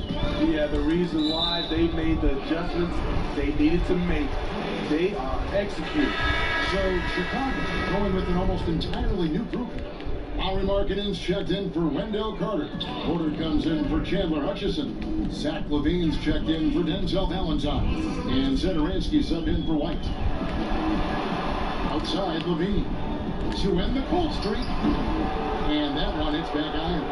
Yeah, the reason why they made the adjustments they needed to make, they are executing. So Chicago going with an almost entirely new group. Lowry Markkanen's checked in for Wendell Carter. Porter comes in for Chandler Hutchison. Zach LaVine's checked in for Denzel Valentine. And Zedoransky subbed in for White. Outside LaVine to end the cold streak. And that one hits back iron.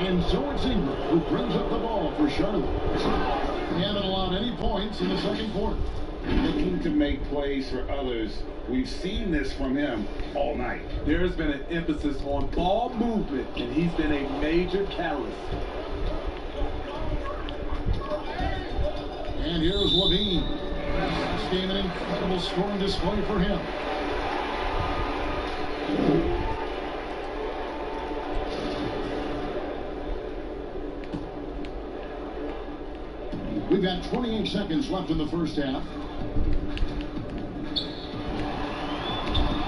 And so it's Ingram who brings up the ball for Charlotte. They haven't allowed any points in the second quarter. Looking to make plays for others. We've seen this from him all night. There's been an emphasis on ball movement, and he's been a major catalyst. And here's Levine. This game an incredible scoring display for him. We've got 28 seconds left in the first half.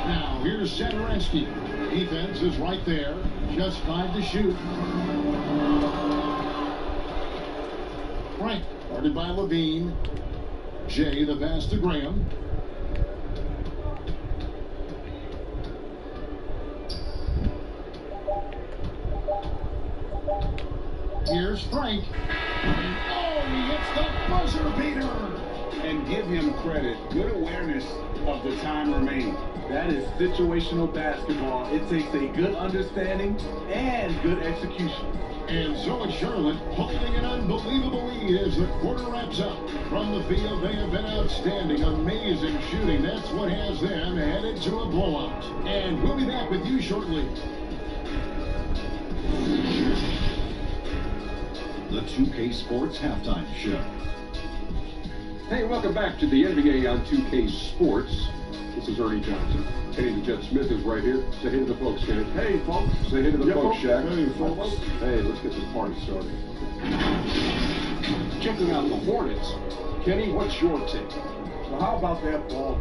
Now, here's Zedoransky. Defense is right there. Just 5 to shoot. Frank, guarded by Levine. Jay, the pass to Graham. Here's Frank. Oh, he hits the buzzer beater. And give him credit. Good awareness of the time remaining. That is situational basketball. It takes a good understanding and good execution. And so it's Charlotte holding an unbelievable lead as the quarter wraps up. From the field, they have been outstanding, amazing shooting. That's what has them headed to a blowout. And we'll be back with you shortly. The 2K Sports Halftime Show. Hey, welcome back to the NBA on 2K Sports. This is Ernie Johnson. Kenny the Jet Smith is right here. Say hey to the folks, Kenny. Hey, folks. Say hey to the folks, Shaq. Hey, folks. Hey, let's get this party started. Checking out the Hornets. Kenny, what's your take? Well, how about that ball?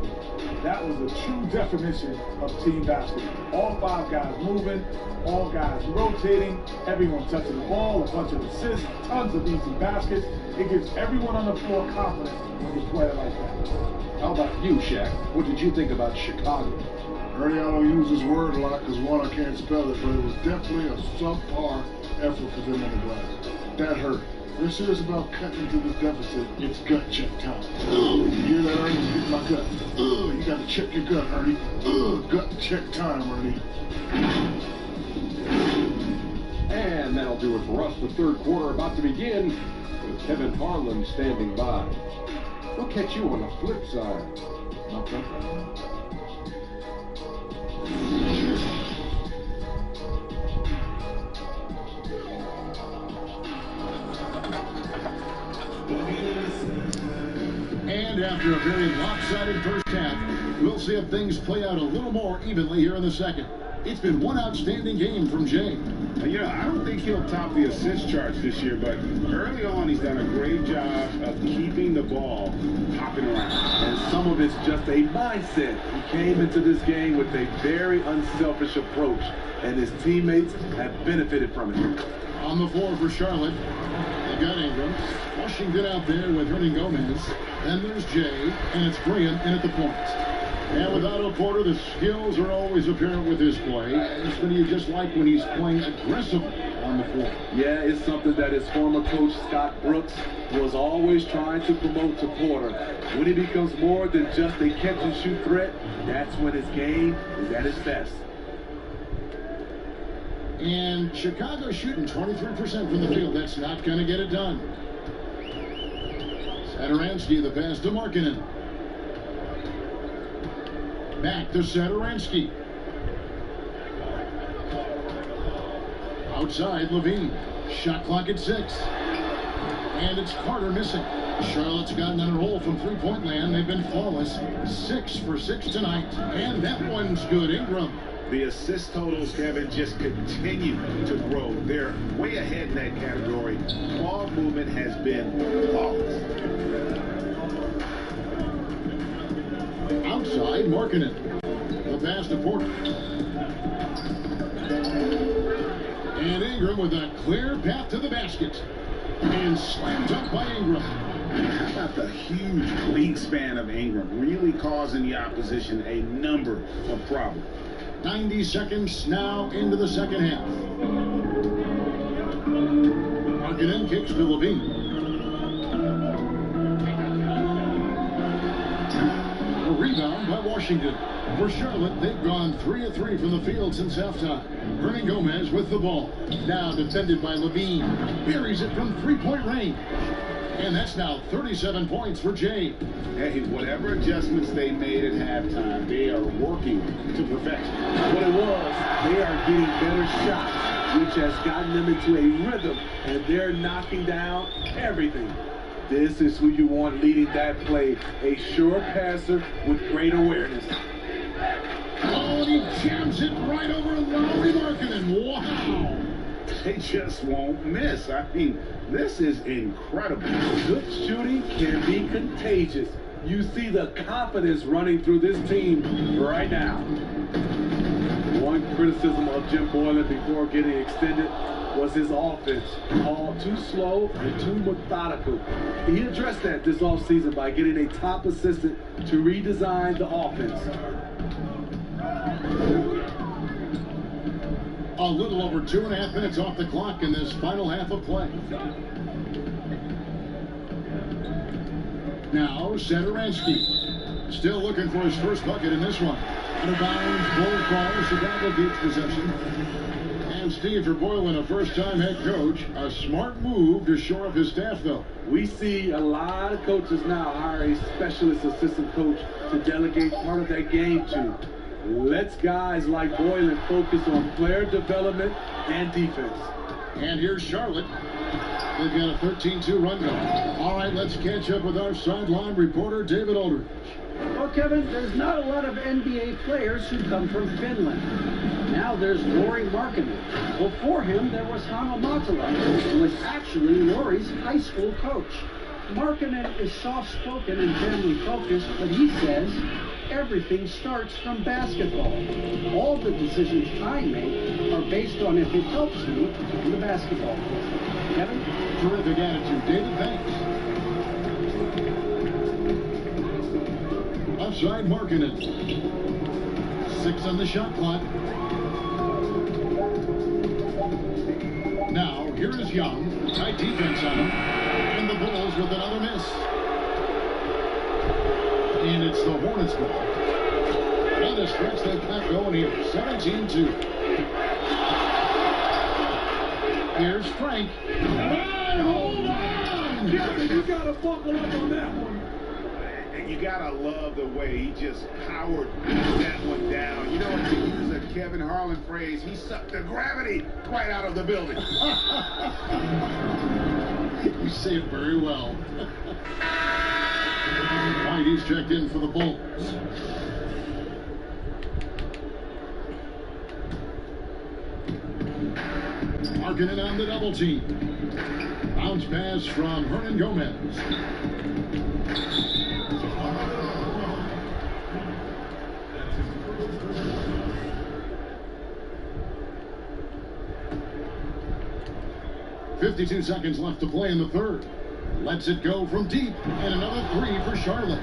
That was a true definition of team basketball. All five guys moving, all guys rotating, everyone touching the ball, a bunch of assists, tons of easy baskets. It gives everyone on the floor confidence when you play it like that. How about you, Shaq? What did you think about Chicago? Ernie, I don't use this word a lot because, one, I can't spell it, but it was definitely a subpar effort for them on the glass. That hurt. They're serious about cutting into this deficit. It's gut check time. You hear that, Ernie? Hit my gut. You got to check your gut, Ernie. Gut check time, Ernie. And that'll do it for us. The third quarter about to begin with Kevin Harlan standing by. We'll catch you on the flip side. Okay. And after a very lopsided first half, we'll see if things play out a little more evenly here in the second. It's been one outstanding game from Jay. I don't think he'll top the assist charts this year, but early on he's done a great job of keeping the ball hopping around. And some of it's just a mindset. He came into this game with a very unselfish approach, and his teammates have benefited from it. On the floor for Charlotte, they got Ingram. Washington out there with Hernan Gomez. Then there's Jay, and it's Graham in at the point. And with Otto Porter, the skills are always apparent with his play. It's what you just like when he's playing aggressively on the floor. Yeah, it's something that his former coach, Scott Brooks, was always trying to promote to Porter. When he becomes more than just a catch-and-shoot threat, that's when his game is at its best. And Chicago shooting 23% from the field. That's not going to get it done. Satoransky, the pass to Markkanen. Back to Satoransky. Outside, Levine. Shot clock at 6. And it's Carter missing. Charlotte's gotten on a roll from three-point land. They've been flawless. 6 for 6 tonight. And that one's good. Ingram. The assist totals, Kevin, just continue to grow. They're way ahead in that category. Ball movement has been flawless. Outside, Markkanen. The pass to Porter. And Ingram with a clear path to the basket. And slammed up by Ingram. How about the huge wingspan of Ingram, really causing the opposition a number of problems. 90 seconds now into the second half. Markkanen kicks to Levine. A rebound by Washington. For Charlotte, they've gone 3 of 3 from the field since halftime. Hernan Gomez with the ball. Now defended by Levine. Buries it from three-point range. And that's now 37 points for Jay. Hey, whatever adjustments they made at halftime, they are working to perfection. What it was, they are getting better shots, which has gotten them into a rhythm, and they're knocking down everything. This is who you want leading that play, a sure passer with great awareness. Oh, he jams it right over Lauri Markkanen. Wow. They just won't miss. I mean, this is incredible. Good shooting can be contagious. You see the confidence running through this team right now. One criticism of Jim Boylan before getting extended was his offense. All too slow and too methodical. He addressed that this offseason by getting a top assistant to redesign the offense. A little over 2.5 minutes off the clock in this final half of play. Now, Sadaransky, still looking for his first bucket in this one. Out of bounds, Bull call, Chicago keeps possession. And Steve, for Boylan, a first-time head coach, a smart move to shore up his staff, though. We see a lot of coaches now hire a specialist assistant coach to delegate part of their game to. Let's guys like Boylan focus on player development and defense. And here's Charlotte. They've got a 13-2 run going. All right, let's catch up with our sideline reporter, David Aldridge. Well, Kevin, there's not a lot of NBA players who come from Finland. Now there's Lauri Markkanen. Before him, there was Hanno Matala, who was actually Lauri's high school coach. Markkanen is soft-spoken and family-focused, but he says everything starts from basketball. All the decisions I make are based on if it helps me in the basketball court. Kevin? Terrific attitude, David. Thanks. Offside Markkanen. 6 on the shot clock. Now, here is Young. Tight defense on him. And the Bulls with another miss. And it's the Hornets ball. And a stretch they've got going here. 17-2. Here's Frank. And hold on! You gotta buckle up on that one. And you gotta love the way he just powered that one down. You know, to use a Kevin Harlan phrase, he sucked the gravity right out of the building. You say it very well. Whitey's checked in for the Bulls. Markkanen on the double team. Bounce pass from Hernan Gomez. .52 seconds left to play in the third. Lets it go from deep, and another 3 for Charlotte.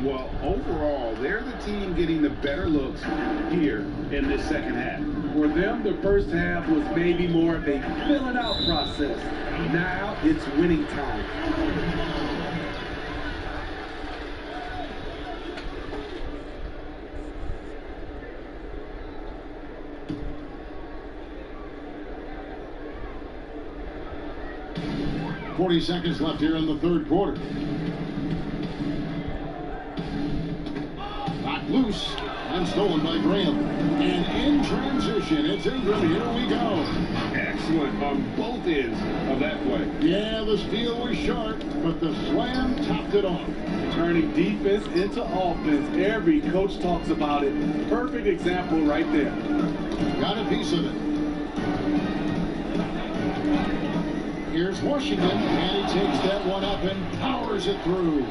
Well, overall, they're the team getting the better looks here in this second half. For them, the first half was maybe more of a filling out process. Now it's winning time. .40 seconds left here in the third quarter. Knocked loose and stolen by Graham. And in transition, it's Ingram. Here we go. Excellent on both ends of that play. Yeah, the steal was sharp, but the slam topped it off. Turning defense into offense. Every coach talks about it. Perfect example right there. Got a piece of it. Here's Washington, and he takes that one up and powers it through.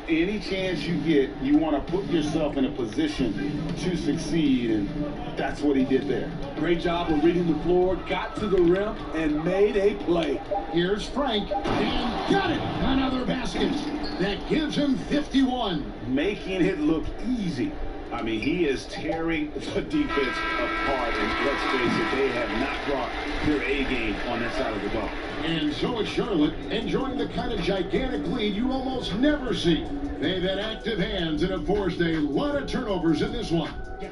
Any chance you get, you want to put yourself in a position to succeed, and that's what he did there. Great job of reading the floor, got to the rim, and made a play. Here's Frank, and got it! Another basket. That gives him 51. Making it look easy. I mean, he is tearing the defense apart, and let's face it, they have not brought their A game on that side of the ball. And so is Charlotte, enjoying the kind of gigantic lead you almost never see. They've had active hands and have forced a lot of turnovers in this one.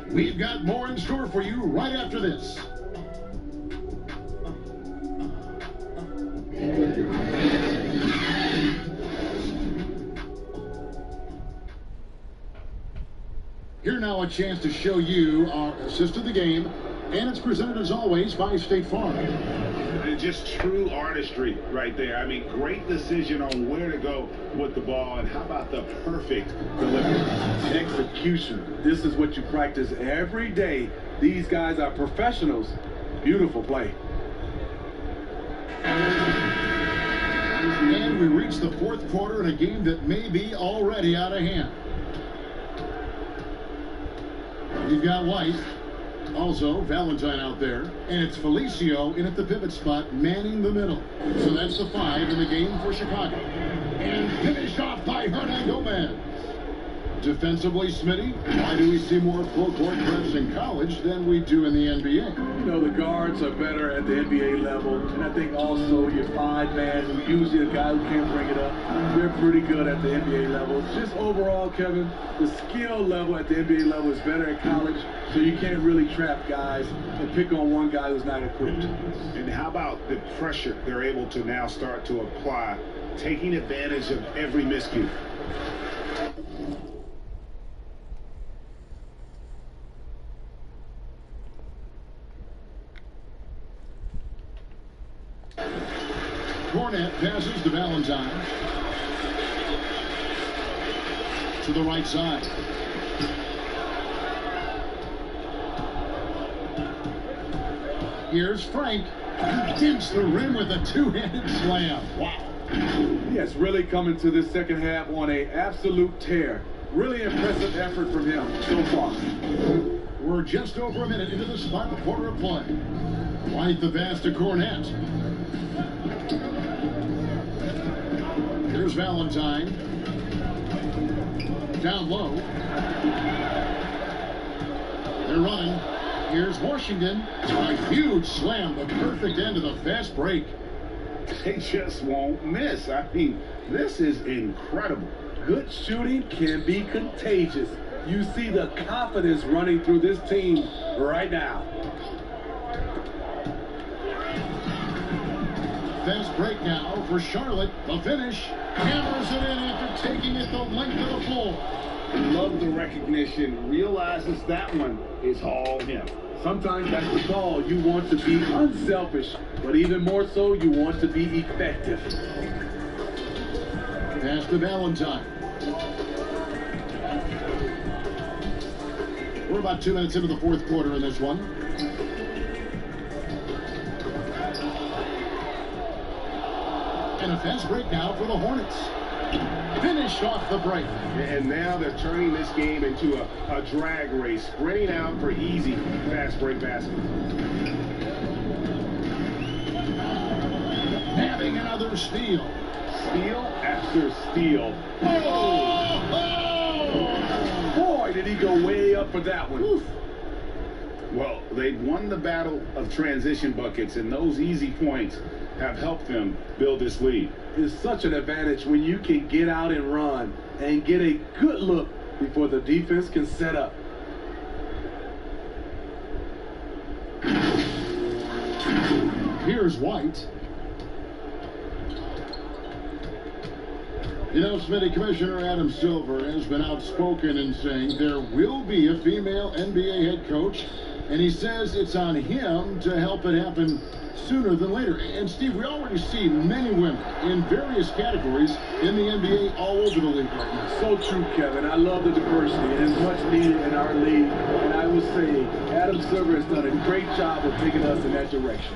We've got more in store for you right after this. Here now a chance to show you our assist of the game, and it's presented as always by State Farm. Just true artistry right there. I mean, great decision on where to go with the ball, and how about the perfect delivery? Execution. This is what you practice every day. These guys are professionals. Beautiful play. And we reach the fourth quarter in a game that may be already out of hand. We've got White Also, Valentine out there, and it's Felicio in at the pivot spot, manning the middle. So that's the 5 in the game for Chicago. And finished off by Hernan Gomez. Defensively, Smitty, why do we see more full-court press in college than we do in the NBA? You know, the guards are better at the NBA level, and I think also your 5-man, who usually a guy who can't bring it up, they're pretty good at the NBA level. Just overall, Kevin, the skill level at the NBA level is better at college, so you can't really trap guys and pick on one guy who's not equipped. And how about the pressure they're able to now start to apply, taking advantage of every miscue? Hornet passes to Valentine. To the right side. Here's Frank. He digs the rim with a two-handed slam. Wow. Yes, really coming to this second half on an absolute tear. Really impressive effort from him so far. We're just over a minute into the final quarter of play. White the pass to Cornette. Here's Valentine. Down low. They're running. Here's Washington. A huge slam, the perfect end of the fast break. They just won't miss. I mean, this is incredible. Good shooting can be contagious. You see the confidence running through this team right now. Fast break now for Charlotte. The finish. Hammers it in after taking it the length of the floor. Love the recognition. Realizes that one is all him. Sometimes that's the call. You want to be unselfish, but even more so, you want to be effective. Pass to Valentine. We're about 2 minutes into the fourth quarter in this one. And a fast break now for the Hornets. Finished off the break. And now they're turning this game into a drag race, sprinting out for easy fast break baskets. Having another steal. Steal after steal. Oh! Boy, did he go way up for that one. Oof. Well, they've won the battle of transition buckets, and those easy points have helped them build this lead. It's such an advantage when you can get out and run and get a good look before the defense can set up. Here's White. You know, Smitty, Commissioner Adam Silver has been outspoken in saying there will be a female NBA head coach, and he says it's on him to help it happen sooner than later. And Steve, we already see many women in various categories in the NBA all over the league right now. So true, Kevin. I love the diversity. It is much needed in our league. And I will say, Adam Silver has done a great job of taking us in that direction.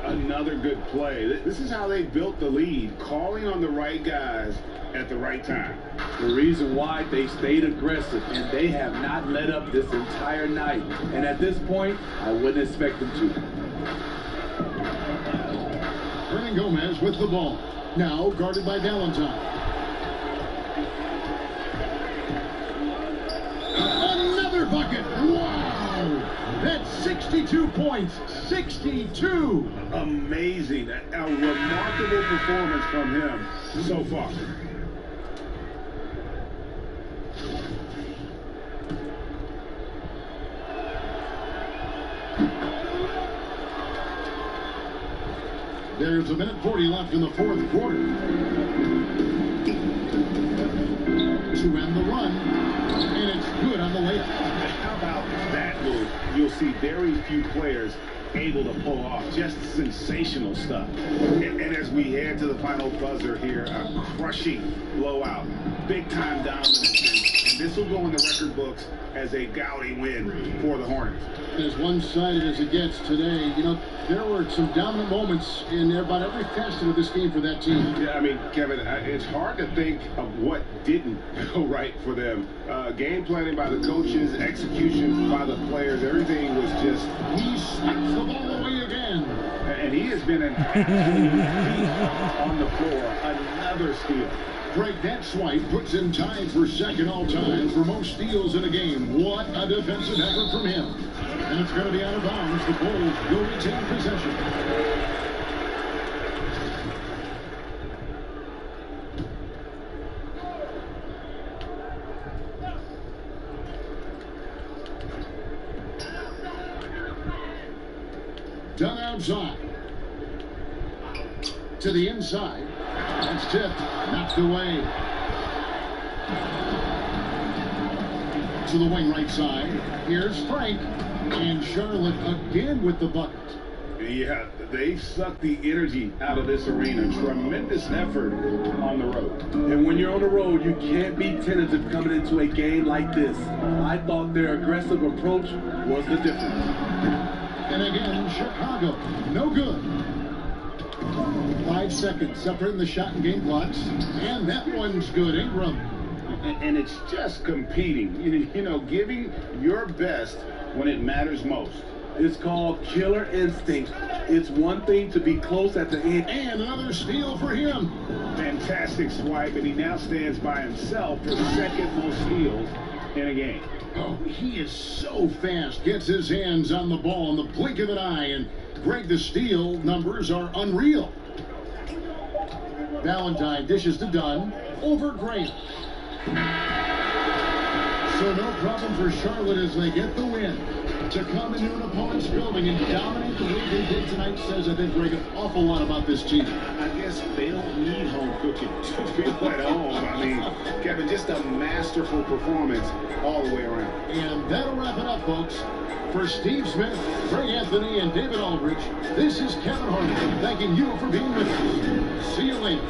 Another good play. This is how they built the lead, calling on the right guys at the right time. The reason why they stayed aggressive, and they have not let up this entire night. And at this point, I wouldn't expect them to. Hernan Gomez with the ball. Now guarded by Valentine. Another bucket. Wow. That's 62 points. 62. Amazing. A remarkable performance from him so far. There's 1:40 left in the fourth quarter. To end the run, and it's good on the layup. How about that move? You'll see very few players able to pull off just sensational stuff. And as we head to the final buzzer here, a crushing blowout, big time dominance, and this will go in the record books as a gaudy win for the Hornets. As one-sided as it gets today, you know, there were some dominant moments in about every facet of this game for that team. Yeah, I mean, Kevin, it's hard to think of what didn't go right for them. Game planning by the coaches, execution by the players, everything was just... He slaps the ball away again. And he has been an absolute beast on the floor. Another steal. Greg, that swipe puts him tied for second all-time for most steals in a game. What a defensive effort from him. And it's going to be out of bounds. The Bulls will retain possession. Done outside. To the inside. That's tipped. Knocked away. To the wing right side. Here's Frank. And Charlotte again with the bucket. Yeah, they've sucked the energy out of this arena. Tremendous effort on the road. And when you're on the road, you can't be tentative coming into a game like this. I thought their aggressive approach was the difference. And again, Chicago, no good. 5 seconds separating the shot and game clocks. And that one's good, Ingram. And it's just competing, you know, giving your best when it matters most. It's called killer instinct. It's one thing to be close at the end. And another steal for him. Fantastic swipe, and he now stands by himself for second most steals in a game. Oh, he is so fast. Gets his hands on the ball in the blink of an eye. And Greg, the steal numbers are unreal. Valentine dishes to Dunn over Grant. So no problem for Charlotte as they get the win. To come into an opponent's building and dominate the way they did tonight says, I think, Greg, an awful lot about this team. I guess they don't need home cooking to feel at home. I mean, Kevin, just a masterful performance all the way around. And that'll wrap it up, folks. For Steve Smith, Greg Anthony, and David Aldrich, this is Kevin Harlan thanking you for being with us. See you later.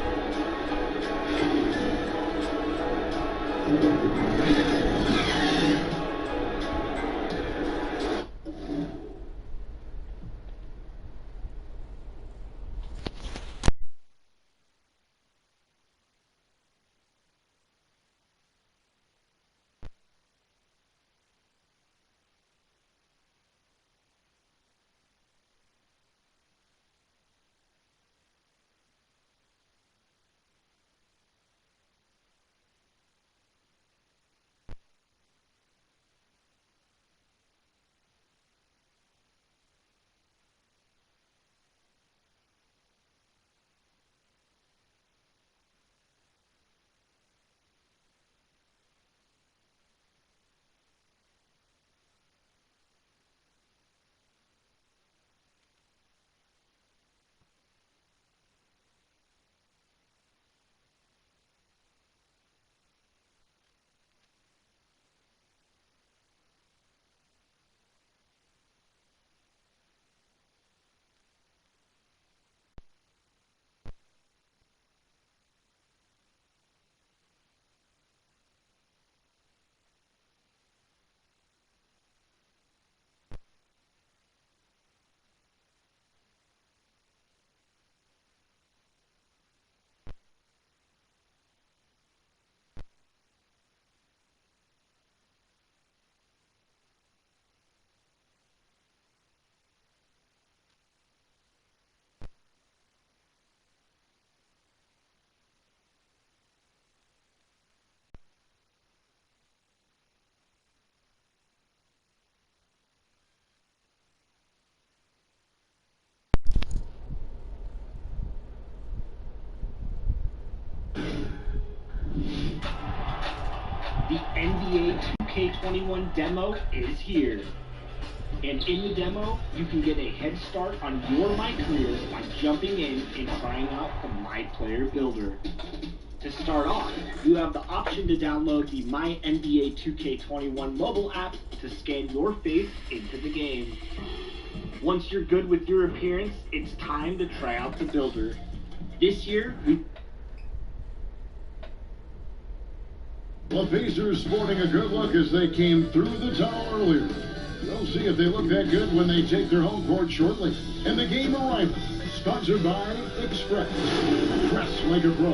The NBA 2K21 demo is here. And in the demo, you can get a head start on your My Career by jumping in and trying out the My Player Builder. To start off, you have the option to download the My NBA 2K21 mobile app to scan your face into the game. Once you're good with your appearance, it's time to try out the builder. This year, The Pacers sporting a good look as they came through the tunnel earlier. We'll see if they look that good when they take their home court shortly. And the game arrival, sponsored by Express. Dress like a pro.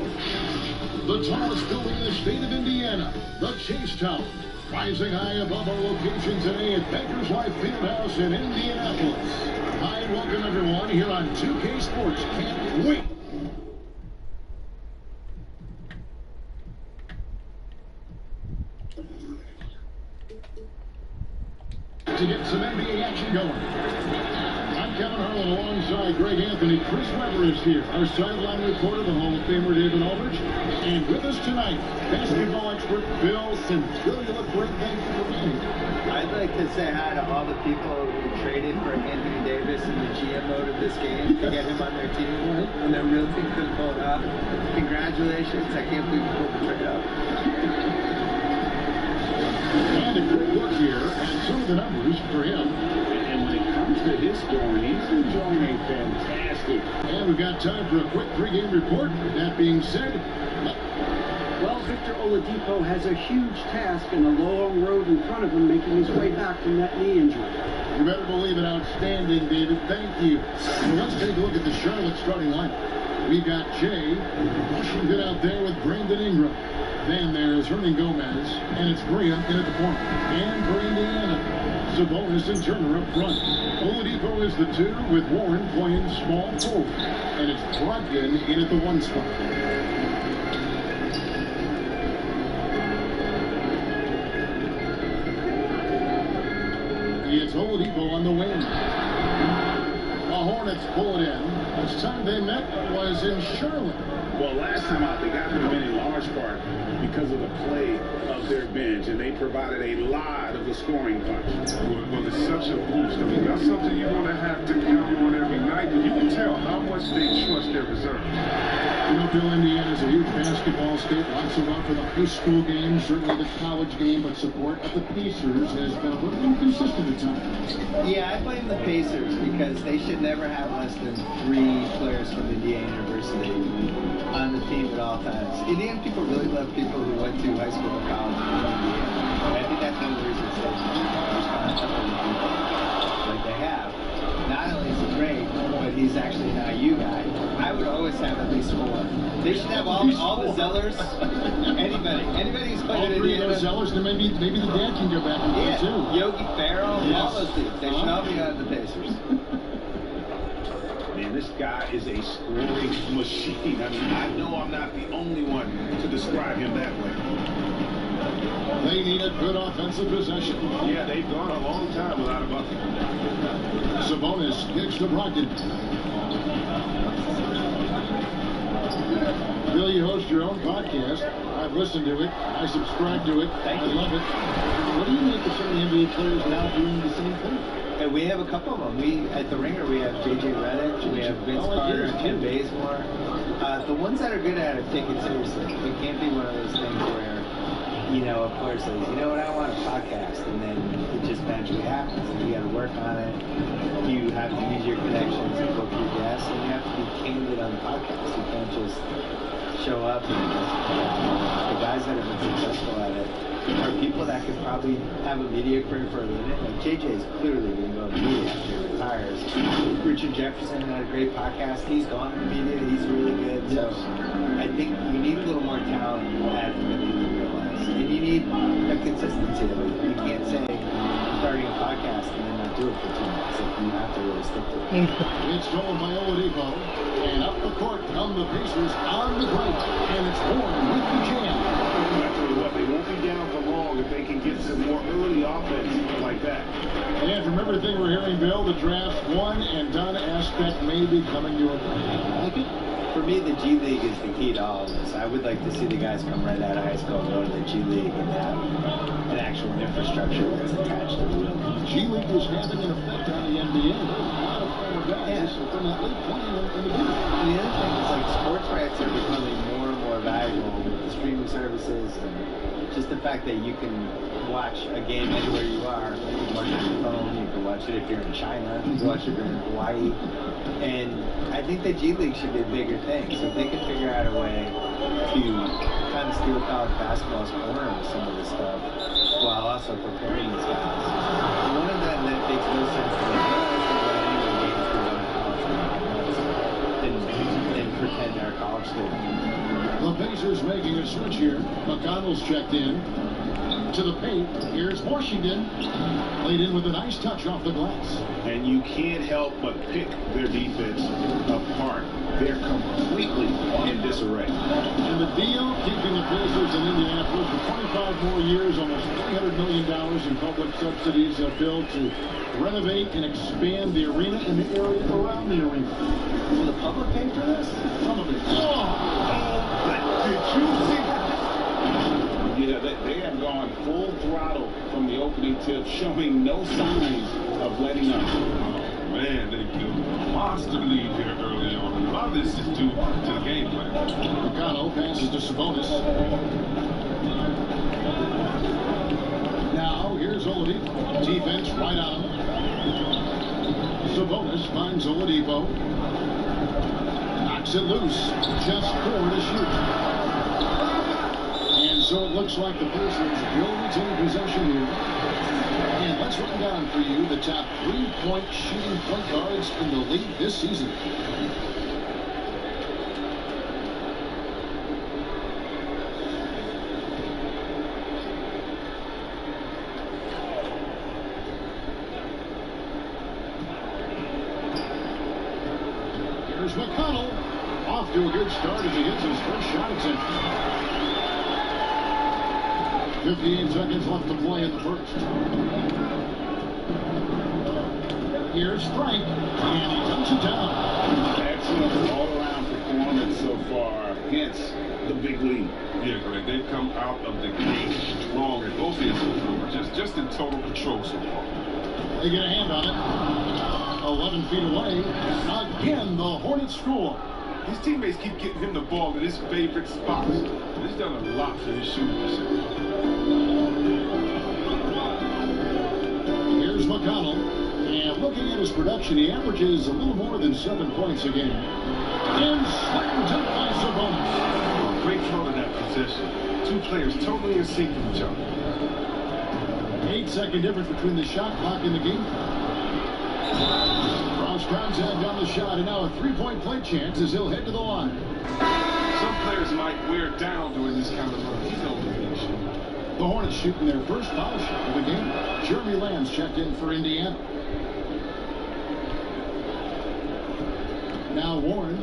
The tallest building in the state of Indiana, the Chase Tower, rising high above our location today at Bankers Life Fieldhouse in Indianapolis. Hi, and welcome everyone here on 2K Sports. Can't wait to get some NBA action going. I'm Kevin Harlan alongside Greg Anthony. Chris Webber is here, our sideline reporter, the Hall of Famer David Aldridge. And with us tonight, basketball expert Bill Simmons. Bill, you look great. Thank you for being here. I'd like to say hi to all the people who traded for Anthony Davis in the GM mode of this game to get him on their team. And I'm really couldn't pull it off. Congratulations. I can't believe you pulled the trade off. And a quick look here at some of the numbers for him. And when it comes to his scoring, he's enjoying fantastic. And we've got time for a quick pregame report. With that being said, well, Victor Oladipo has a huge task and a long road in front of him, making his way back from that knee injury. You better believe it. Outstanding, David. Thank you. So let's take a look at the Charlotte starting lineup. We've got Jay Washington out there with Brandon Ingram. Then there's Hernan Gomez, and it's Graham in at the point. And for Indiana, Sabonis and Turner up front. Oladipo is the 2 with Warren playing small forward. And it's Brogdon in at the 1 spot. It's Oladipo on the wing. The Hornets pull it in. Last time they met was in Charlotte. Well, last time out, they got them in large part because of the play of their bench, and they provided a lot of the scoring punch. Well, it's such a boost. I mean, that's something you're going to have to count on every night, and you can tell how much they trust their reserves. You know, Bill, Indiana's a huge basketball state. Lots of love for the high school game, certainly the college game, but support of the Pacers has been a little inconsistent at times. Yeah, I blame the Pacers because they should never have less than 3 players from Indiana University on the team at all times. Indiana people really love people who went to high school or college in Indiana. And I think that's one of the reasons they respond to people like they have. Not only is he great, but he's actually an IU guy. I would always have at least 4. They should have all the Zellers. Anybody who's played in Indiana. All 3 of those Zellers, then maybe the dad can go back and play too. Yogi Ferrell, all those dudes. They should all be on the Pacers. Man, this guy is a scoring machine. I mean, I know I'm not the only one to describe him that way. They need a good offensive possession. Yeah, they've gone a long time without a bucket. Sabonis kicks to Brogdon. Bill, you host your own podcast. I've listened to it. I subscribe to it. I love it. What do you make of some of the NBA players now doing the same thing? And we have a couple of them. At the Ringer, we have J.J. Redick, we have Vince Carter, and Ken Bazemore. The ones that are good at it take it seriously. It can't be one of those things where, a player says, you know what, I want a podcast, and then it just magically happens. And you got to work on it. You have to use your connections and book your guests, and you have to be candid on the podcast. You can't just show up and the guys that have been successful at it are people that could probably have a media career for a minute. Like JJ's clearly going to go to media after he retires. Richard Jefferson had a great podcast. He's gone to media. He's really good. So I think you need a little more talent at the people realize. And you need a consistency. You can't say I'm starting a podcast and then not do it for 2 months. You have to really stick to it. It's stolen by Oladipo. And up the court come the Pacers on the break. And it's Warren with the jam. I tell you what, they won't be down for long if they can get some more early offense like that. And from everything we're hearing, Bill, the draft one and done aspect may be coming to a point. For me, the G League is the key to all of this. I would like to see the guys come right out of high school and go to the G League and have an actual infrastructure that's attached to the league. G League is having an effect on the NBA. A lot of former guys from that league playing in the league. And the other thing is, like, sports rights are becoming more and more valuable with the streaming services and just the fact that you can watch a game anywhere you are. You can watch it on your phone, you can watch it if you're in China, you can watch it if you're in Hawaii. And I think the G League should be a bigger thing. So if they could figure out a way to kind sometimes steal college basketball's corner with some of this stuff while also preparing these guys. One of them that makes no sense to me, I don't understand why anyone games can go to college and pretend they're a college student. The Pacers making a switch here. McConnell's checked in. To the paint, here's Washington. Laid in with a nice touch off the glass. And you can't help but pick their defense apart. They're completely in disarray. And the deal, keeping the Pacers in Indianapolis for 25 more years, almost $300 million in public subsidies built to renovate and expand the arena and the area around the arena. Will the public pay for this? Some of it. Did you see that? Yeah, they have gone full throttle from the opening tip, showing no signs of letting up. Oh, man, they built a monster lead here early on. A lot of this is due to the game plan. McConnell passes to Sabonis. Now, here's Oladipo. Defense right on him. Sabonis finds Oladipo. Knocks it loose. Just 4 to shoot. And so it looks like the Pacers will retain possession here. And let's run down for you the top 3-point shooting point guards in the league this season. Here's McConnell. Off to a good start as he hits his first shot attempt. 58 seconds left to play in the first. Here's Frank, and he dumps it down. Excellent all-around performance so far, hence the big lead. Yeah, Greg, they've come out of the gate strong at both ends of the floor, just in total control so far. They get a hand on it. 11 feet away. Again, the Hornets score. His teammates keep getting him the ball in his favorite spots. He's done a lot for his shooting this year. Here's McConnell, and looking at his production, he averages a little more than 7 points a game. And slammed up by Sabonis. Great throw to that possession. Two players totally in sync with each other. 8-second difference between the shot clock and the game. Cross contact on the shot, and now a 3-point play chance as he'll head to the line. Some players might wear down during this kind of run. He's over the issue. The Hornets shooting their first foul shot of the game. Jeremy Lamb's checked in for Indiana. Now Warren,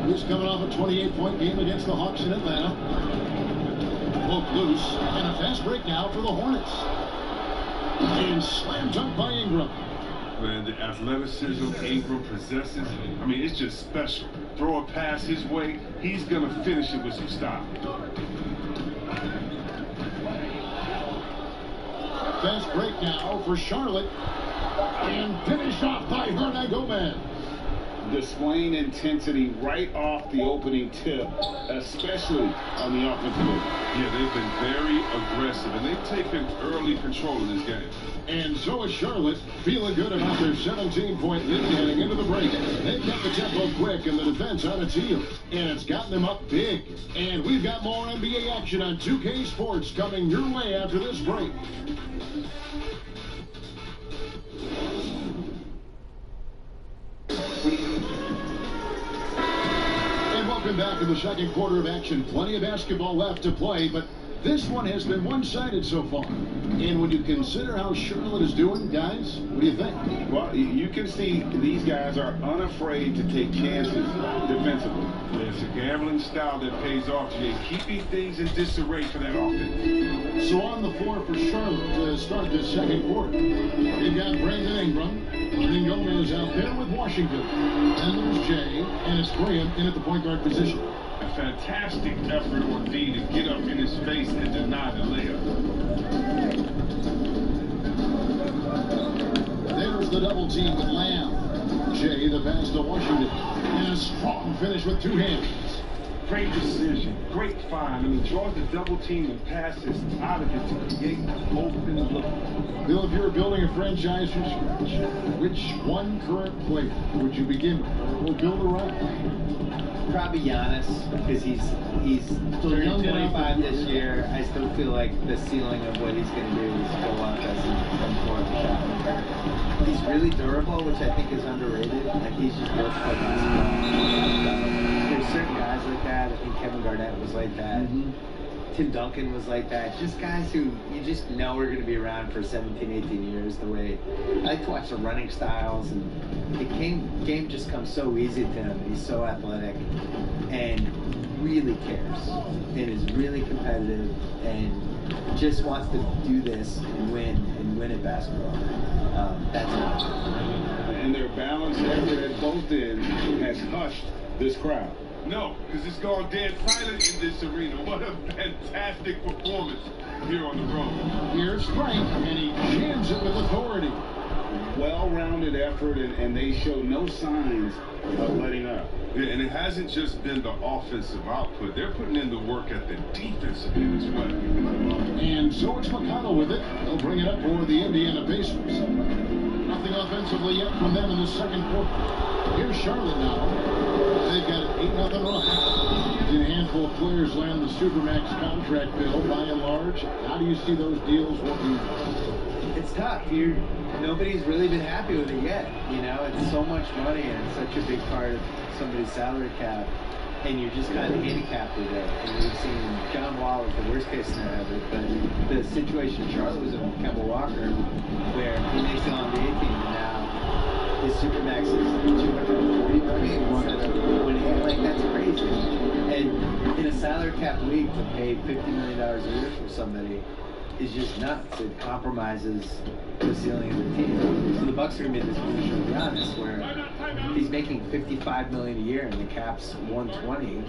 who's coming off a 28-point game against the Hawks in Atlanta. Poke loose, and a fast break now for the Hornets. And slammed up by Ingram. Man, the athleticism Ingram possesses, I mean, it's just special. Throw a pass his way, he's going to finish it with some style. Fast break now for Charlotte. And finished off by Hernangomez. Displaying intensity right off the opening tip, especially on the offensive end. Yeah, they've been very aggressive, and they've taken early control of this game. And so is Charlotte, feeling good about their 17-point lead heading into the break. They've got the tempo quick and the defense on its heels, and it's gotten them up big. And we've got more NBA action on 2K Sports coming your way after this break. And welcome back to the second quarter of action. Plenty of basketball left to play, but this one has been one-sided so far. And when you consider how Charlotte is doing, guys, what do you think? Well, you can see these guys are unafraid to take chances defensively. It's a gambling style that pays off, Jay, keeping things in disarray for that offense. So on the floor for Charlotte to start this second quarter, they've got Brandon Ingram. Brandon Gomez out there with Washington. Then there's Jay, and it's Graham in at the point guard position. A fantastic effort on D to get up in his face and deny the layup. There's the double team with Lamb. Jay, the pass to Washington. And a strong finish with two hands. Great decision, great find. I mean, draws the double team and passes out of it to create an open look. Bill, if you were building a franchise from scratch, which one current player would you begin with or build around? Probably Giannis, because he's turning 25 this year. I still feel like the ceiling of what he's going to do is go up as he comes forward the shot. He's really durable, which I think is underrated. Like, he's just built for basketball. There's certain guys like that. I think Kevin Garnett was like that. Tim Duncan was like that. Just guys who you just know are going to be around for 17, 18 years. The way I like to watch the running styles, and the game just comes so easy to him. He's so athletic and really cares and is really competitive and just wants to do this and win at basketball. That's awesome. And their balanced effort at both ends has hushed this crowd. No, because it's gone dead silent in this arena. What a fantastic performance here on the road. Here's Frank, and he jams it with authority. Well-rounded effort, and they show no signs of letting up. Yeah, and it hasn't just been the offensive output. They're putting in the work at the defensive end as well. And so it's McConnell with it. They'll bring it up for the Indiana Pacers. Nothing offensively yet from them in the second quarter. Here's Charlotte now. They've got an 8-0 run. A handful of players land the Supermax contract bill by and large. How do you see those deals working? It's tough. Nobody's really been happy with it yet. You know, it's so much money and it's such a big part of somebody's salary cap, and you're just kind of handicapped with it. And we've seen John Wall as the worst case scenario of it, but the situation Charlotte was in with Kemba Walker, where he makes it on the 18 and now his Supermax is $240 million instead of $28. Like, that's crazy. And in a salary cap league, to pay $50 million a year for somebody is just nuts. It compromises the ceiling of the team. So the Bucks are going to be in this position with Giannis, where he's making $55 million a year and the cap's $120.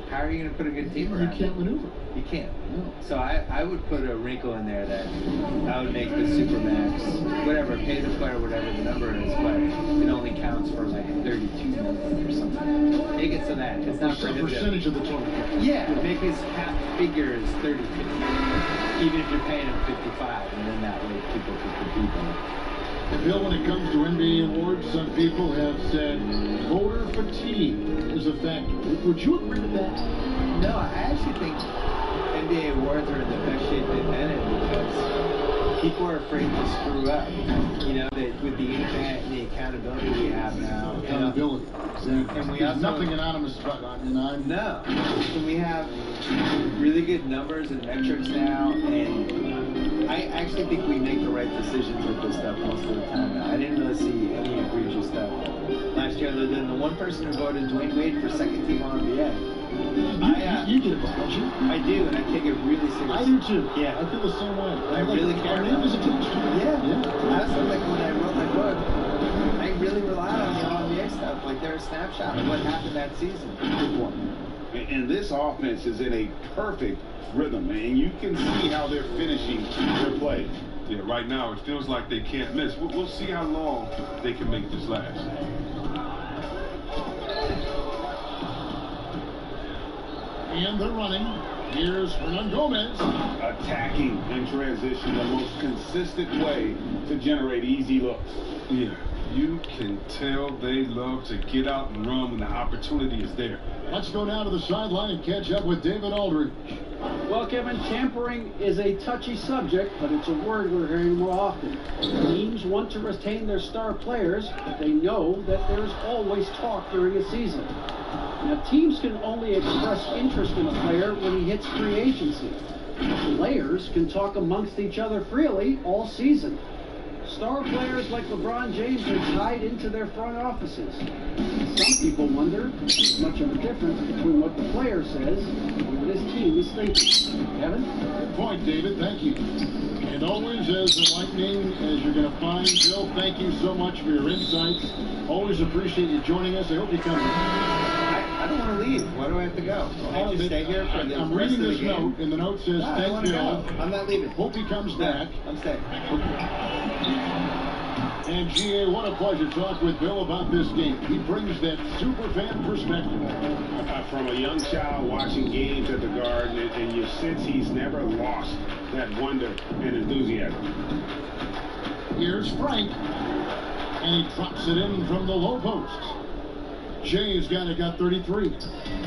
How are you going to put a good team around? You can't maneuver. You can't. No. So I would put a wrinkle in there that I would make the Supermax, whatever, pay the player whatever the number is, but it only counts for like $32 million or something. Make it so that it's not a percentage of the total. Yeah, make his cap figure is 32. Even if you're paying him 55, and then that way people can compete on it. Bill, when it comes to NBA awards, some people have said voter fatigue is a factor. Would you agree with that? No, I actually think NBA awards are in the best shape they've been in because people are afraid to screw up. You know, that with the internet and the accountability we have now. Accountability. And we There's also, nothing anonymous about it. No. And we have really good numbers and metrics now, and I actually think we make the right decisions with this stuff most of the time now. I didn't really see any egregious stuff last year other than the one person who voted Dwayne Wade for second team All-NBA. You get it, don't you? I do, and I take it really seriously. I do too. Yeah. I feel the same way. I really care. Our name is attached to it. Yeah. I also, like, when I wrote my book, I really relied on the All-NBA stuff. Like, they're a snapshot of what happened that season. Good one. And this offense is in a perfect rhythm, and you can see how they're finishing their play. Yeah, right now it feels like they can't miss. We'll see how long they can make this last. And they're running. Here's Hernan Gomez. Attacking in transition, the most consistent way to generate easy looks. Yeah, you can tell they love to get out and run when the opportunity is there. Let's go down to the sideline and catch up with David Aldridge. Well, Kevin, tampering is a touchy subject, but it's a word we're hearing more often. Teams want to retain their star players, but they know that there's always talk during a season. Now, teams can only express interest in a player when he hits free agency. Players can talk amongst each other freely all season. Star players like LeBron James are tied into their front offices. Some people wonder if there's much of a difference between what the player says and what his team is thinking. Kevin? Good point, David. Thank you. And always as enlightening as you're going to find. Bill, thank you so much for your insights. Always appreciate you joining us. I hope you come. I don't want to leave. Why do I have to go? I have to stay here for the I'm rest reading of the this game. note, and the note says, thank Bill. I'm not leaving. Hope he comes back. I'm staying. And GA, what a pleasure to talk with Bill about this game. He brings that super fan perspective. From a young child watching games at the Garden, and you sense he's never lost that wonder and enthusiasm. Here's Frank, and he drops it in from the low post. Jay's got 33.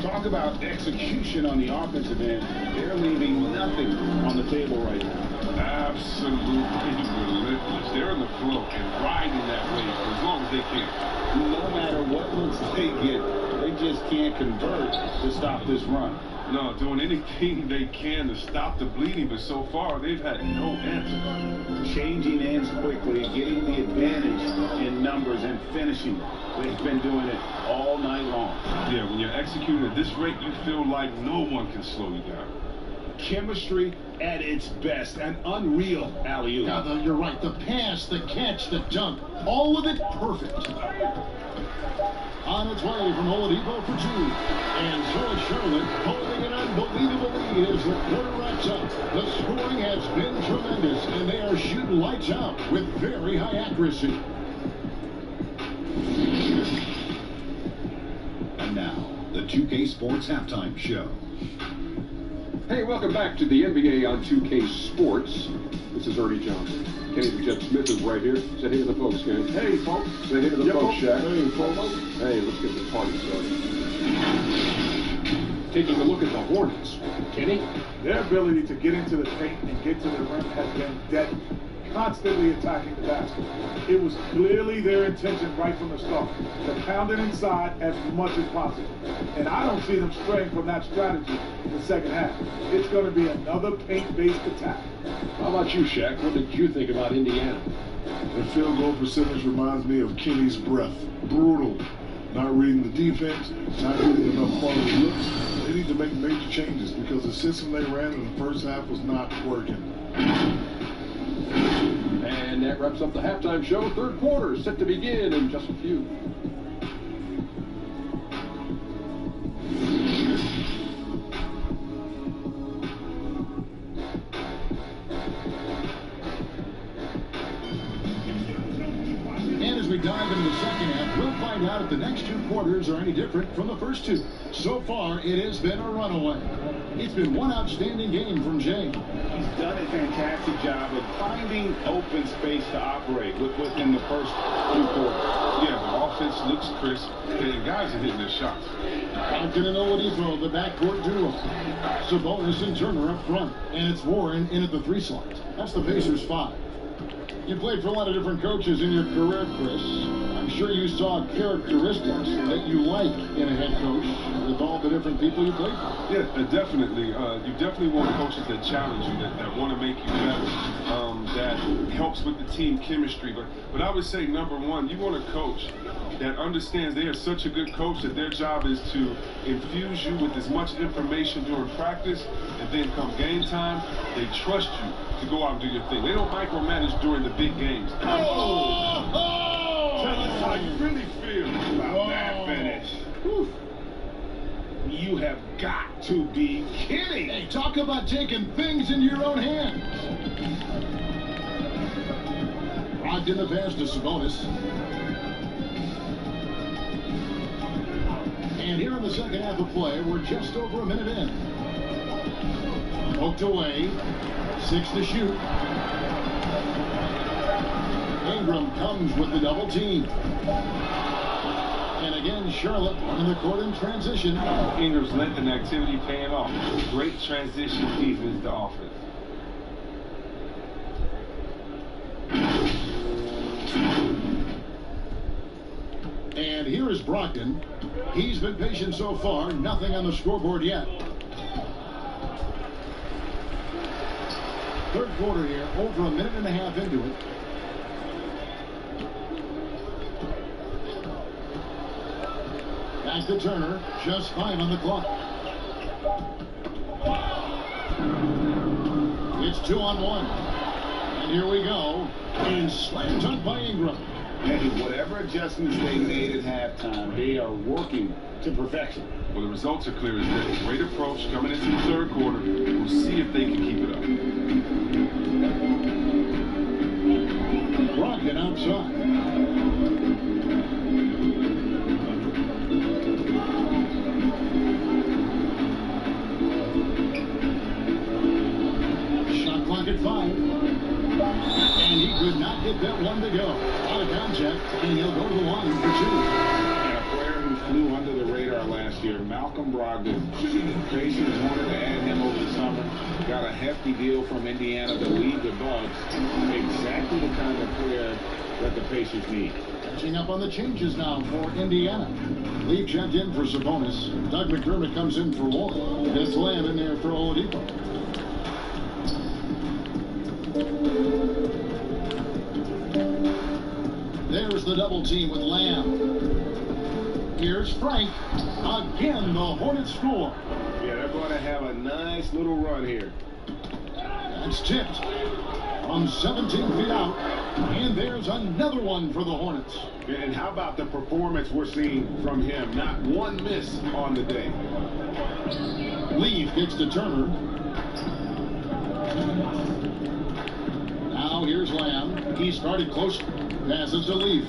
Talk about execution on the offensive end. They're leaving nothing on the table right now. Absolutely relentless. They're in the flow and riding that wave for as long as they can. No matter what looks they get, they just can't convert to stop this run. No, doing anything they can to stop the bleeding, but so far they've had no answer. Changing ends quickly, getting the advantage in numbers and finishing. They've been doing it all night long. Yeah, when you're executing at this rate, you feel like no one can slow you down. Chemistry at its best, an unreal alley-oop. Yeah, you're right. The pass, the catch, the dunk, all of it perfect. On its way from Oladipo for two. And so is Charlotte holding an unbelievable lead as the quarter wraps up. The scoring has been tremendous, and they are shooting lights out with very high accuracy. And now, the 2K Sports Halftime Show. Hey, welcome back to the NBA on 2K Sports. This is Ernie Johnson. Kenny the Jet Smith is right here. Say hey to the folks, guys. Hey, folks. Say hey to the folks, Shaq. Hey, folks. Hey, let's get the party started. Taking a look at the Hornets. Kenny? Their ability to get into the paint and get to the rim has been deadly. Constantly attacking the basket. It was clearly their intention right from the start to pound it inside as much as possible. And I don't see them straying from that strategy in the second half. It's going to be another paint-based attack. How about you, Shaq? What did you think about Indiana? The field goal percentage reminds me of Kenny's breath. Brutal. Not reading the defense, not getting enough quality looks. They need to make major changes because the system they ran in the first half was not working. And that wraps up the halftime show. Third quarter is set to begin in just a few. And as we dive into the second half, we'll find out if the next two quarters are any different from the first two. So far, it has been a runaway. It's been one outstanding game from Jay. He's done a fantastic job of finding open space to operate within the first two quarters. Yeah, the offense looks crisp, and guys are hitting their shots. Compton and Oladipo, the backcourt duo. Sabonis and Turner up front, and it's Warren in at the three slot. That's the Pacers' 5. You played for a lot of different coaches in your career, Chris. I'm sure you saw characteristics that you like in a head coach with all the different people you played for. Yeah, definitely. You definitely want coaches that challenge you, that want to make you better, that helps with the team chemistry. But I would say, number one, you want a coach that understands they are such a good coach that their job is to infuse you with as much information during practice, and then come game time, they trust you to go out and do your thing. They don't micromanage during the big games. Tell us how you really feel about that finish. Whew. You have got to be kidding. Hey, talk about taking things in your own hands. Rocked in the pass to Sabonis. And here in the second half of play, we're just over a minute in. Poked away. 6 to shoot. Ingram comes with the double team. And again, Charlotte in the court in transition. Ingram's length and activity paying off. Great transition defense to offense. And here is Brogdon. He's been patient so far. Nothing on the scoreboard yet. Third quarter here, over a minute and a half into it. Back to Turner, just 5 on the clock. It's 2-on-1. And here we go. And slam dunk by Ingram. And whatever adjustments they made at halftime, they are working to perfection. Well, the results are clear as day. Great approach coming into the third quarter. We'll see if they can keep it up. Brogdon outside. Shot clock at 5. And he could not get that one to go. Out of contact, and he'll go to the line for 2. And a player who flew under the radar last year, Malcolm Brogdon. Pacers wanted to add him over the summer. Got a hefty deal from Indiana to lead the Bucks. Exactly the kind of player that the Pacers need. Catching up on the changes now for Indiana. Lee checked in for Sabonis. Doug McDermott comes in for Ward. It's Lamb in there for Oladipo. There's the double team with Lamb. Here's Frank. Again, the Hornets score. Yeah, they're going to have a nice little run here. That's tipped from 17 feet out. And there's another one for the Hornets. And how about the performance we're seeing from him? Not one miss on the day. Leaf gets to Turner. Now here's Lamb. He started close. Passes to Leaf.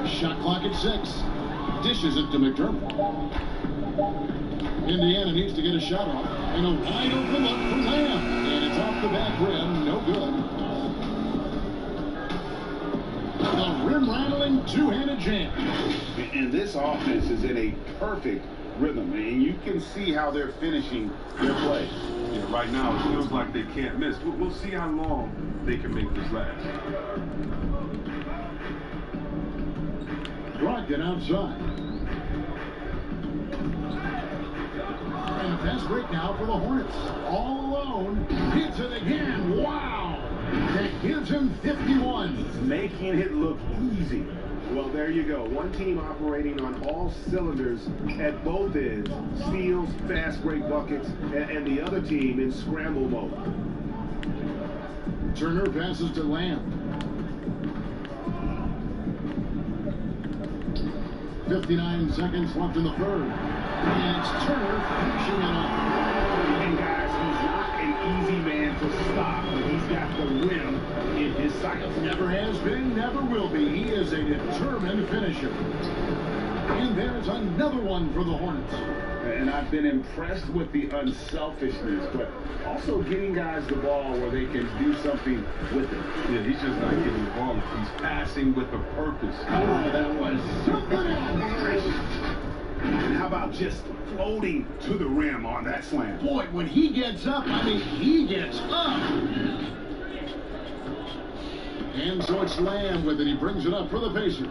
Shot clock at 6. Dishes it to McDermott. Indiana needs to get a shot off. And a wide open look for Lamb. And it's off the back rim. No good. The rim-rattling two-handed jam. And this offense is in a perfect rhythm. And you can see how they're finishing their play. Yeah, right now it feels like they can't miss. We'll see how long they can make this last. Brogdon outside. And a fast break now for the Hornets. All alone. Hits it again. Wow. That gives him 51. He's making it look easy. Well, there you go. One team operating on all cylinders at both ends. Steals, fast break buckets, and the other team in scramble mode. Turner passes to Lamb. 59 seconds left in the third. And it's Turner finishing it up. And guys, he's not an easy man to stop when he's got the rim in his sights. Never has been, never will be. He is a determined finisher. And there's another one for the Hornets. And I've been impressed with the unselfishness, but also getting guys the ball where they can do something with it. Yeah, he's just not getting the ball. He's passing with a purpose. Oh, that was something else. And how about just floating to the rim on that slam? Boy, when he gets up, I mean, he gets up. And so it's Lamb with it. He brings it up for the Pacers.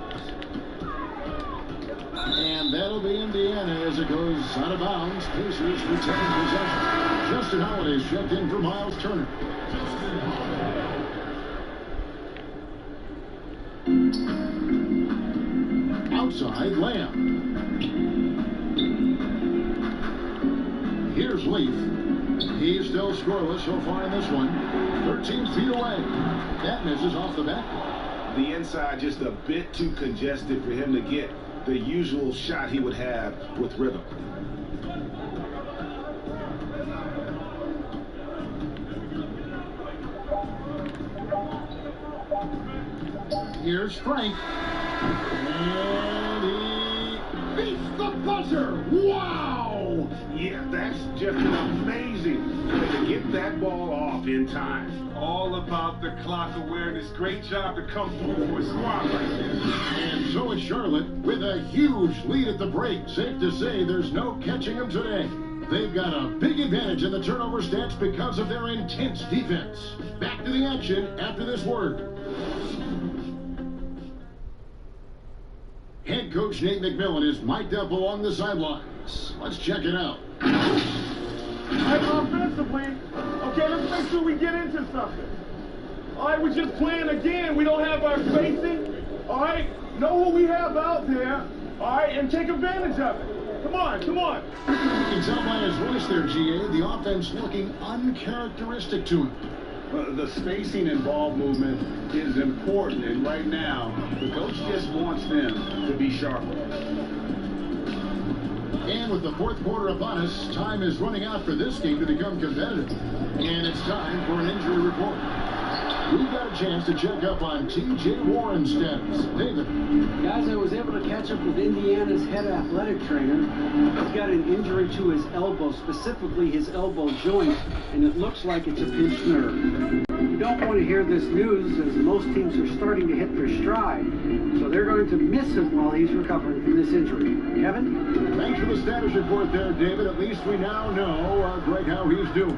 And that'll be Indiana as it goes out of bounds. Pacers retain possession. Justin Holiday's checked in for Miles Turner. Outside, Lamb. Here's Leaf. He's still scoreless so far in this one. 13 feet away. That misses off the back. The inside just a bit too congested for him to get the usual shot he would have with rhythm. Here's Frank. And he beats the buzzer. Wow! Yeah, that's just an amazing way to get that ball off in time. All about the clock awareness. Great job to come through for a squad right there. And so is Charlotte with a huge lead at the break. Safe to say there's no catching them today. They've got a big advantage in the turnover stats because of their intense defense. Back to the action after this word. Head coach Nate McMillan is mic'd up along the sidelines. Let's check it out. Offensively, okay, let's make sure we get into something. All right, we're just playing again. We don't have our spacing. All right, know who we have out there. All right, and take advantage of it. Come on, come on. You can tell by his voice there, GA, the offense looking uncharacteristic to him. The spacing and ball movement is important, and right now, the coach just wants them to be sharper. And with the fourth quarter upon us, time is running out for this game to become competitive. And it's time for an injury report. We've got a chance to check up on T.J. Warren's status. David. Guys, I was able to catch up with Indiana's head athletic trainer. He's got an injury to his elbow, specifically his elbow joint, and it looks like it's a pinched nerve. You don't want to hear this news, as most teams are starting to hit their stride. So they're going to miss him while he's recovering from this injury. Kevin? Thanks for the status report there, David. At least we now know, Greg, how he's doing.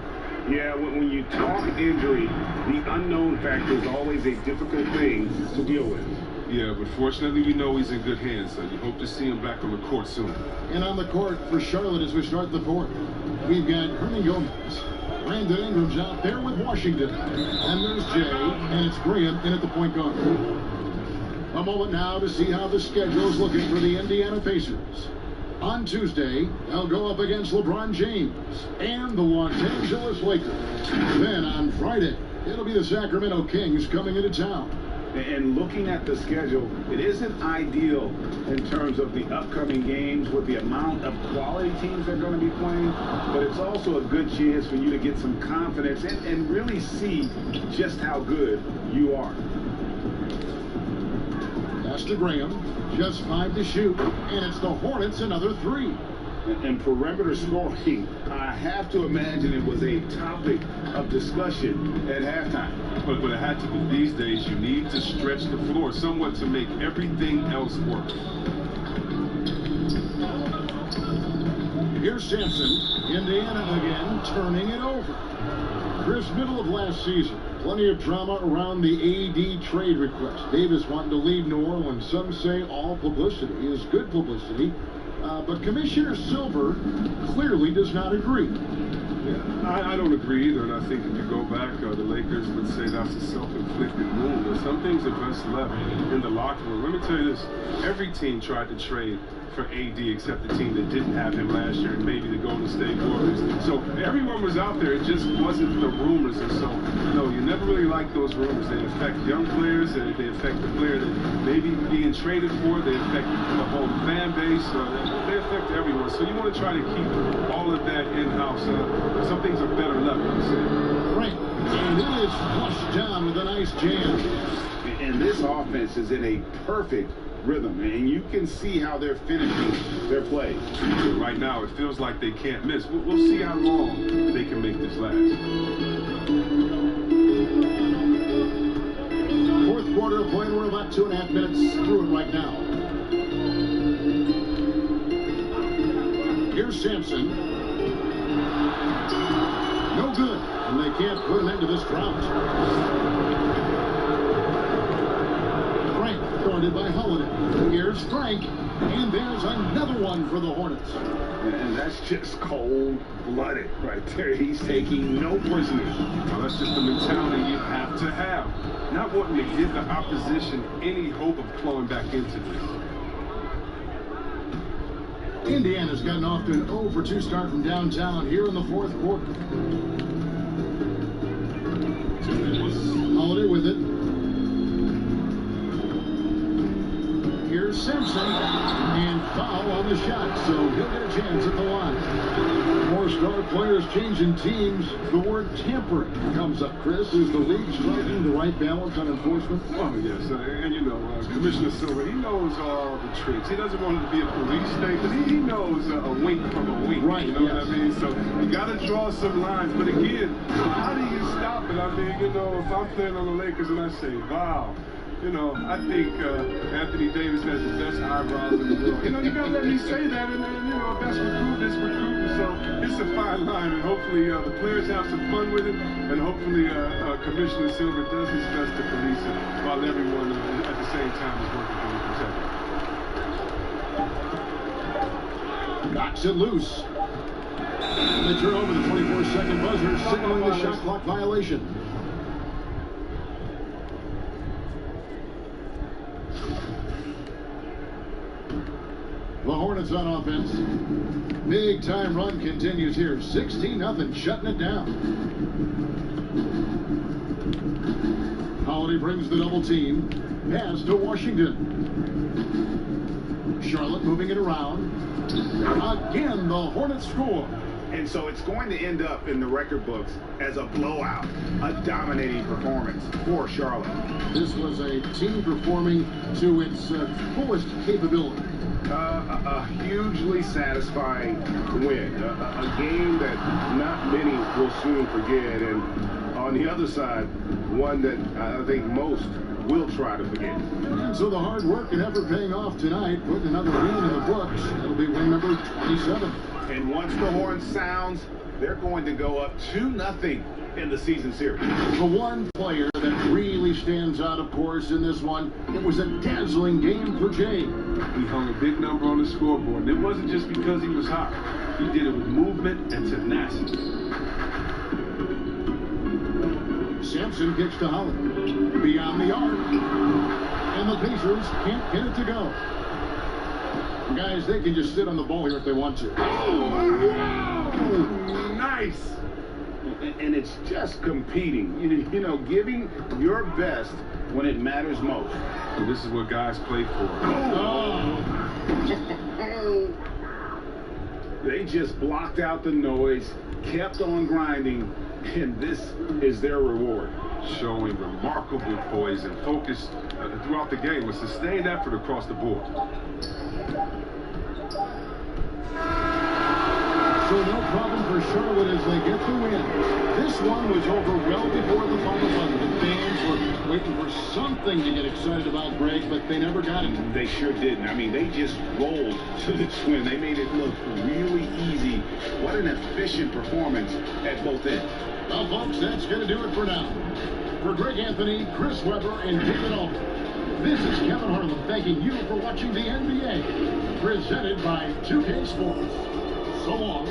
Yeah, when you talk injury, the unknown factor is always a difficult thing to deal with. Yeah, but fortunately we know he's in good hands, so you hope to see him back on the court soon. And on the court for Charlotte as we start the fourth, we've got Hernan Gomez. Brandon Ingram's out there with Washington. And there's Jay, and it's Graham in at the point guard. A moment now to see how the schedule's looking for the Indiana Pacers. On Tuesday, they'll go up against LeBron James and the Los Angeles Lakers. Then on Friday, it'll be the Sacramento Kings coming into town. And looking at the schedule, it isn't ideal in terms of the upcoming games with the amount of quality teams they're going to be playing, but it's also a good chance for you to get some confidence and really see just how good you are. Pass to Graham, just 5 to shoot, and it's the Hornets another 3. And perimeter scoring, I have to imagine it was a topic of discussion at halftime. But it had to be. These days, you need to stretch the floor somewhat to make everything else work. Here's Sampson. Indiana again, turning it over. Chris, middle of last season, plenty of drama around the AD trade request. Davis wanting to leave New Orleans. Some say all publicity is good publicity. But Commissioner Silver clearly does not agree. Yeah, I don't agree either, and I think if you go back, the Lakers would say that's a self-inflicted wound. But some things are best left in the locker room. Let me tell you this, every team tried to trade for AD except the team that didn't have him last year, and maybe the Golden State Warriors. So everyone was out there, it just wasn't the rumors, and so, no, you never really like those rumors. They affect young players, and they affect the player that maybe being traded for, they affect the whole fan base, they affect everyone. So you want to try to keep all of that in-house. Some things are better left unsaid. Right, and it is flushed down with a nice jam. And this offense is in a perfect rhythm, and you can see how they're finishing their play. Right now, it feels like they can't miss. We'll see how long they can make this last. Fourth quarter of play, we're about 2.5 minutes through it right now. Here's Sampson. No good, and they can't put an end to this drought. Guarded by Holiday. Here's Frank, and there's another one for the Hornets. And that's just cold-blooded right there. He's taking no prisoners. Well, that's just the mentality you have to have. Not wanting to give the opposition any hope of clawing back into this. Indiana's gotten off to an 0-for-2 start from downtown here in the fourth quarter. Holiday with it. Here's Simpson, and foul on the shot, so he'll get a chance at the line. More star players changing teams. The word tampering comes up, Chris. Is the league striking the right balance on enforcement? Oh, yes, and you know, Commissioner Silver, he knows all the tricks. He doesn't want it to be a police state, but he knows a wink from a wink. Right, you know what I mean? So you got to draw some lines. But again, how do you stop it? I mean, you know, if I'm playing on the Lakers and I say, wow, you know, I think Anthony Davis has the best eyebrows in the world. You know, you got to let me say that, and you know, best recruit is recruiting. So it's a fine line, and hopefully the players have some fun with it, and hopefully Commissioner Silver does his best to police it, while everyone at the same time is working for the protector. Knocks it loose. They turn over the 24-second buzzer, signaling the shot clock violation. The Hornets on offense. Big time run continues here. 16-0, shutting it down. Holiday brings the double team. Pass to Washington. Charlotte moving it around. Again, the Hornets score. And so it's going to end up in the record books as a blowout, a dominating performance for Charlotte. This was a team performing to its fullest capability. A hugely satisfying win, a game that not many will soon forget, and On the other side, one that I think most will try to forget. And so the hard work and effort paying off tonight, putting another win in the books. That'll be win number 27. And once the horn sounds, they're going to go up 2-0 in the season series. The one player that really stands out, of course, in this one, it was a dazzling game for Jay. He hung a big number on the scoreboard, and it wasn't just because he was hot. He did it with movement and tenacity. Sampson kicks to Holland. Beyond the arc. And the Pacers can't get it to go. Guys, they can just sit on the ball here if they want to. Oh, nice. And it's just competing, you know, giving your best when it matters most. So this is what guys play for. They just blocked out the noise, kept on grinding, and this is their reward. Showing remarkable poise and focus throughout the game, with sustained effort across the board. So no problem for Charlotte as they get the win. This one was over well before the final buzzer. The fans were waiting for something to get excited about, Greg, but they never got it. They sure didn't. I mean, they just rolled to this win. They made it look really easy. What an efficient performance at both ends. Well, folks, that's going to do it for now. For Greg Anthony, Chris Webber, and David Alden, this is Kevin Harlan thanking you for watching the NBA, presented by 2K Sports. So long.